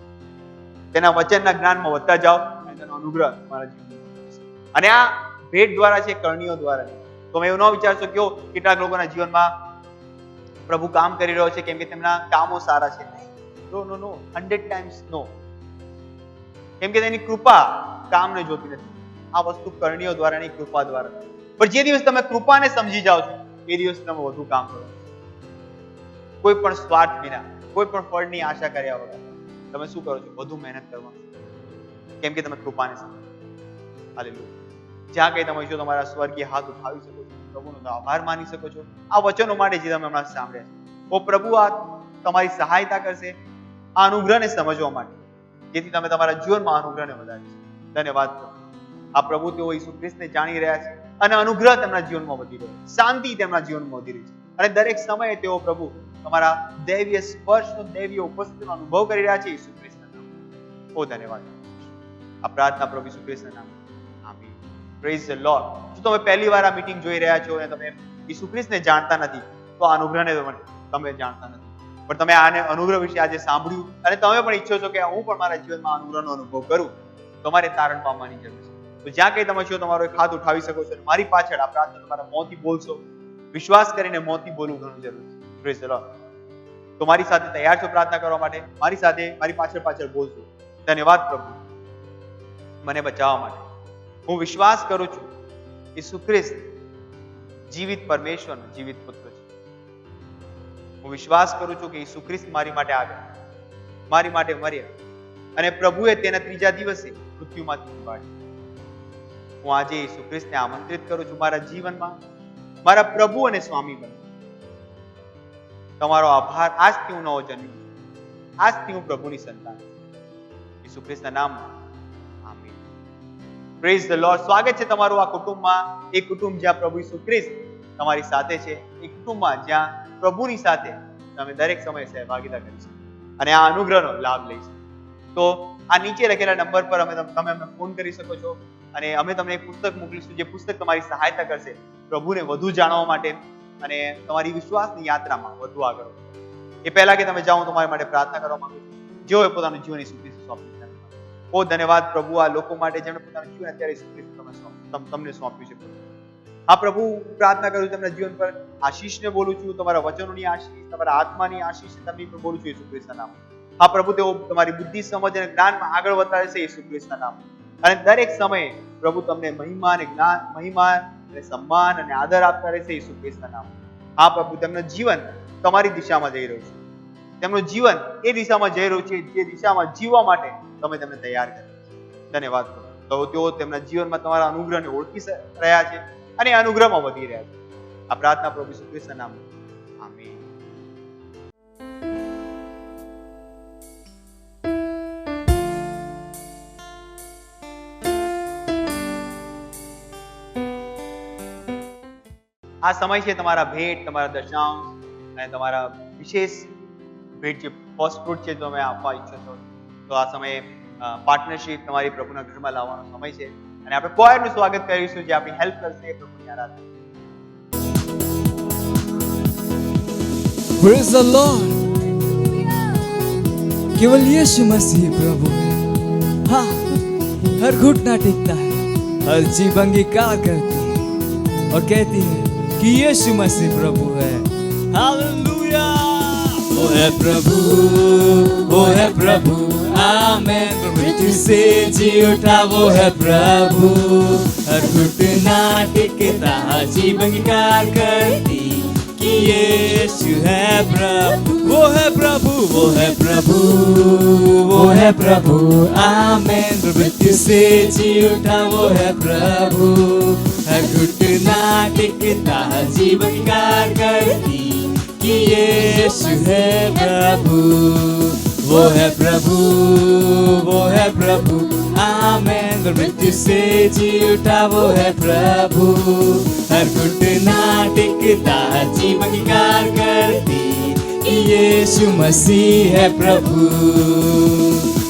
તેના વચનના જ્ઞાનમાં વધતા જાઓ અને તેનો અનુગ્રહ તમારા જીવનમાં થશે. અને આ ભેટ દ્વારા છે, કરણીઓ દ્વારા નહીં. તમે એવું ન વિચારશો કે કેટલાક લોકોના જીવનમાં પ્રભુ કામ કરી રહ્યો છે કેમ કે તેમના કામો સારા છે. નો 100 times નો. કેમ કે તેની કૃપા કામને જોતી નથી. આ વસ્તુ કરણીઓ દ્વારા નહીં, કૃપા દ્વારા. પણ જે દિવસ તમે કૃપાને સમજી જાઓ છો એ દિવસ તમે વધુ કામ કરો. કોઈ પણ સ્વાર્થ વિના, કોઈ પણ ફળની આશા કર્યા વગર તમે શું કરો છો? વધુ મહેનત કરવાનું. કેમ કે તમે કૃપાને સમજો. હાલેલુયા. જ્યાં કઈ તમે છો તમારા સ્વર્ગીય હાથ ઉઠાવી શકો છો, પ્રભુનો આભાર માની શકો છો આ વચનો માટે જે તમે હમણાં સાંભળ્યા છે. પ્રભુ આ તમારી સહાયતા કરશે આ અનુગ્રહને સમજવા માટે, જેથી તમે તમારા જીવનમાં અનુગ્રહને વધારી શકો. ધન્યવાદ પ્રભુ. આ પ્રભુ તેઓ ઈસુ ખ્રિસ્તને જાણી રહ્યા છે અને અનુગ્રહ તેમના જીવનમાં વધી રહ્યો છે, શાંતિ તેમના જીવનમાં વધી રહી છે અને દરેક સમયે તેઓ પ્રભુ તમારા દૈવીય સ્પર્શનો, દૈવીય ઉપસ્થિતિનો અનુભવ કરી રહ્યા છે ઈસુ ખ્રિસ્તના નામમાં. ઓ ધન્યવાદ. આ પ્રાર્થના પ્રભુ ઈસુ ખ્રિસ્તના નામમાં. આમીન. Praise the Lord. જો તમે પહેલી વાર આ મીટિંગ જોઈ રહ્યા છો અને તમે ઈસુ ખ્રિસ્તને જાણતા નથી તો આ અનુગ્રહને તમે જાણતા નથી. પણ તમે આને અનુગ્રહ વિશે આજે સાંભળ્યું અને તમે પણ ઈચ્છો છો કે હું પણ મારા જીવનમાં અનુગ્રહનો અનુભવ કરું, તમારે તારણ પામવાની જરૂર છે. તો જ્યાં કઈ તમે છો તમારો એક હાથ ઉઠાવી શકો છો. મારી પાછળ આ પ્રાર્થના તમારા મોંથી બોલશો. વિશ્વાસ કરીને મોંથી બોલવું ઘણું જરૂરી છે. Praise the lord. તો મારી સાથે તૈયાર છો પ્રાર્થના કરવા માટે? મારી સાથે મારી પાછળ બોલશો. ધન્યવાદ પ્રભુ મને બચાવવા માટે. હું વિશ્વાસ કરું છું ઈસુ ખ્રિસ્ત જીવિત પરમેશ્વરનો જીવિત પુત્ર છે. હું વિશ્વાસ કરું છું કે ઈસુ ખ્રિસ્ત મારી માટે આવ્યા, મારી માટે મર્યા અને પ્રભુએ તેના ત્રીજા દિવસે મૃત્યુમાંથી ઉઠાડ્યા. હું આજે ઈસુ ખ્રિસ્તને આમંત્રિત કરું છું મારા જીવનમાં મારા પ્રભુ અને સ્વામી બનો. તમારો આભાર. આજથી હું નવો જન્મ્યો છું. આજથી હું પ્રભુની સંતાન છું. ઈસુ ખ્રિસ્તના નામમાં. આમીન. Praise the Lord. સ્વાગત છે તમારું આ કુટુંબમાં. એક કુટુંબ જ્યાં પ્રભુ ઈસુ ખ્રિસ્ત તમારી સાથે છે. એક કુટુંબમાં જ્યાં પ્રભુની સાથે તમે દરેક સમયે સહભાગીતા કરી શકો અને આ અનુગ્રહનો લાભ લઈ શકો. તો આ નીચે લખેલા નંબર પર તમે અમને ફોન કરી શકો છો અને અમે તમને એક પુસ્તક મોકલીશું જે પુસ્તક તમારી સહાયતા કરશે પ્રભુને વધુ જાણવા માટે અને તમારી વિશ્વાસની યાત્રામાં વધુ આગળ. એ પહેલા કે તમે જાઓ તમારા માટે પ્રાર્થના કરવા માંગુ છું. જેઓએ પોતાનું જીવન ઈસુ ખ્રિસ્ત સોંપ્યું છે. બહુ ધન્યવાદ પ્રભુ આ લોકો માટે જેમણે પોતાનું જીવન અત્યારે ઈસુ ખ્રિસ્ત તમને સોંપ્યું છે. હા પ્રભુ, પ્રાર્થના કરું છું તેમના જીવન પર આશીષને બોલું છું, તમારા વચનોની આશીષ, તમારા આત્માની આશીષ તેમની પર બોલું છું ઈસુ ખ્રિસ્તના નામમાં. હા પ્રભુ, તેઓ તમારી બુદ્ધિ, સમજ અને જ્ઞાનમાં આગળ વધતા રહેશે ઈસુ ખ્રિસ્તના નામમાં. અને દરેક સમયે પ્રભુ તમને મહિમા અને જ્ઞાન, મહિમા અને સન્માન અને આદર આપતા રહેશે ઈસુ ખ્રિસ્તના નામમાં. હા પ્રભુ, તેમનું જીવન તમારી દિશામાં જઈ રહ્યું છે. તેમનું જીવન એ દિશામાં જઈ રહ્યું છે જે દિશામાં જીવવા માટે તમે તેમને તૈયાર કર્યા છે. ધન્યવાદ પ્રભુ. તો તેઓ તેમના જીવનમાં તમારા અનુગ્રહને ઓળખી રહ્યા છે અને અનુગ્રહમાં વધી રહ્યા છે. આ પ્રાર્થના પ્રભુ ઈસુ ખ્રિસ્તના નામમાં. આમીન. આ સમય છે તમારા ભેટ, તમારા દશાંશ અને તમારા વિશેષ ભેટ જે ફર્સ્ટ ફ્રૂટ છે તમે આપવા ઈચ્છો છો. તો આ સમયે પાર્ટનરશિપ તમારી પ્રભુના ઘરમાં લાવવાનો સમય છે અને આપણે કોયરનું સ્વાગત કરીશું જે આપણી હેલ્પ કરશે પ્રભુની આરાધના. Praise the Lord. केवल यीशु मसीह प्रभु है. हाँ, हर घुटना टेकता है, हर जीभ अंगीकार करती है और कहती है कि यीशु मसीह प्रभु है. हालेलुया. वो है प्रभु, वो है प्रभु. आमेन. मृत्यु से जी उठा वो है प्रभु. हर घुटना टेकता, जीभ अंगीकार करती कि यीशु है प्रभु, वो है प्रभु, वो है प्रभु, वो है प्रभु। आमेन। मृत्यु से जी उठा वो है प्रभु, हर घुटना टिकता है जीवन का करती कि यीशु है प्रभु, वो है प्रभु, वो है प्रभु। आमेन। मृत्यु से जी उठा वो है प्रभु, हर घुटना टिकता जीवन की कार करती कि यीशु मसीह है प्रभु,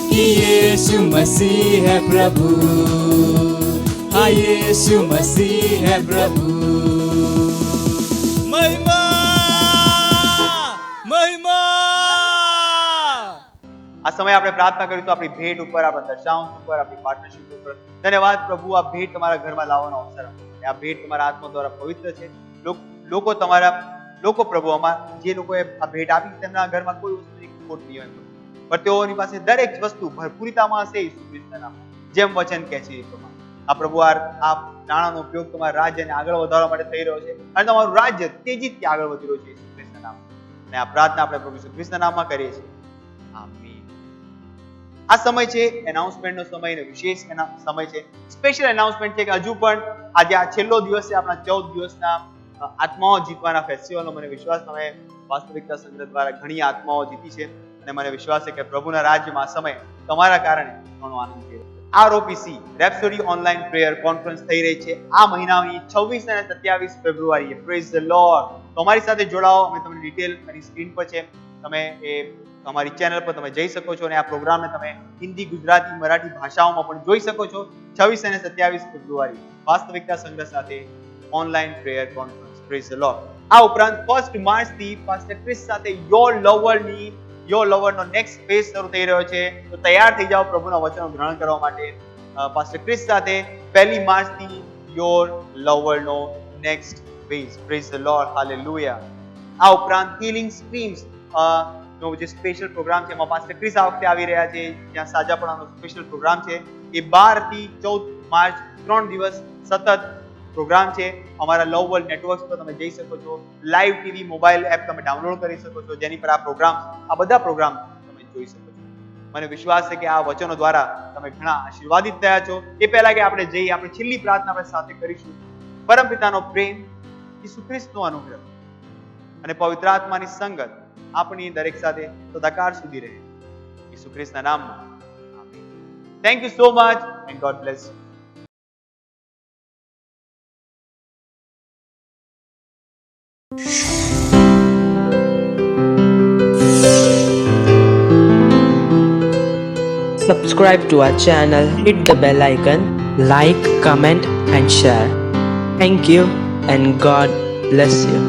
कि यीशु मसीह है प्रभु, हाँ यीशु मसीह है प्रभु। महिमा महिमा। આ સમયે આપણે પ્રાર્થના કરી તો આપણી ભેટ ઉપર, આપણા દર્શાવન ઉપર, આપણી પાર્ટનરશિપ ઉપર ધન્યવાદ પ્રભુ। આ ભેટ તમારા ઘરમાં લાવવાનો અવસર આપો। આ ભેટ તમારા આત્મા દ્વારા પવિત્ર છે। લોકો પ્રભુ જે લોકોએ આ ભેટ આપી તેમના ઘરમાં કોઈ વસ્તુની ખોટ નહીં હોય, પણ તેઓની પાસે દરેક વસ્તુ ભરપૂરિતામાં હશે ઈસુ ખ્રિસ્તના નામમાં, જેમ વચન કહે છે એ પ્રમાણે। આ પ્રભુ આ નાણાંનો ઉપયોગ તમારા રાજ્યને આગળ વધારવા માટે થઈ રહ્યો છે અને તમારું રાજ્ય તેજીથી આગળ વધી રહ્યું છે ઈસુ ખ્રિસ્તના નામમાં। અને આ પ્રાર્થના આપણે પ્રભુ ઈસુ ખ્રિસ્તના નામમાં કરીએ છીએ, આમીન। આ સમય છે એનાઉન્સમેન્ટનો સમય અને વિશેષ સમય છે, સ્પેશિયલ એનાઉન્સમેન્ટ છે કે હજુ પણ આજે આ છેલ્લો દિવસ છે આપણા 14 દિવસના આત્માઓ જીતવાના ફેસ્ટિવલનો। મને વિશ્વાસ તમે વાસ્તવિકતા સંગ્રહ દ્વારા ઘણી આત્માઓ જીતી છે અને મને વિશ્વાસ છે કે પ્રભુના રાજ્યમાં આ સમય તમારા કારણે ઘણો આનંદ થયો। આરઓપીસી રેપ્સોડી ઓનલાઈન પ્રેયર કોન્ફરન્સ થઈ રહી છે આ મહિનાની 26 અને 27 ફેબ્રુઆરીએ। Praise the lord. તો અમારી સાથે જોડાઓ। અમે તમને ડિટેલ મારી સ્ક્રીન પર છે, તમે એ અમારી ચેનલ પર તમે જઈ શકો છો અને આ પ્રોગ્રામને તમે હિન્દી, ગુજરાતી, મરાઠી ભાષાઓમાં પણ જોઈ શકો છો। 26 અને 27 ફેબ્રુઆરી વાસ્તવિકતા સંગ્રહ સાથે online prayer conference. Praise the lord. આ ઉપરાંત 1 માર્ચથી પાસ્ટર ક્રિસ સાથે યોર લવરનો નેક્સ્ટ ફેઝ શરૂ થઈ રહ્યો છે। તો તૈયાર થઈ જાઓ પ્રભુના વચનો ગ્રહણ કરવા માટે। પાસ્ટર ક્રિસ સાથે 1 માર્ચથી યોર લવરનો next phase. Praise the Lord, હાલેલુયા। આ ઉપરાંત હીલિંગ સ્ટ્રીમ્સ નો જે સ્પેશિયલ પ્રોગ્રામ છે એમાં પાસ્ટર ક્રિસ આ વખતે આવી રહ્યા છે, ત્યાં સાજાપણાનો સ્પેશિયલ પ્રોગ્રામ છે। એ 12 થી 14 માર્ચ 3 દિવસ સતત પ્રોગ્રામ છે। અમારા લવ વર્લ્ડ નેટવર્ક્સ પર તમે જઈ શકો છો, લાઈવ ટીવી મોબાઈલ એપ તમે ડાઉનલોડ કરી શકો છો, જેની પર આ બધા પ્રોગ્રામ તમે જોઈ શકો છો। મને વિશ્વાસ છે કે આ વચનો દ્વારા તમે ઘણા આશીર્વાદિત થયા છો। એ પહેલા કે આપણે જઈએ, આપણે છેલ્લી પ્રાર્થના આપણે સાથે કરીશું। પરમપિતાનો પ્રેમ, ઈસુ ખ્રિસ્તનો અનુગ્રહ અને પવિત્ર આત્માની સંગત આપણી દરેક સાથે સદાકાળ સુધી રહે, ઈસુ ખ્રિસ્તના નામમાં, આમીન। Thank you so much and God bless you. Subscribe to our channel, hit the bell icon, like, comment and share. Thank you and God bless you.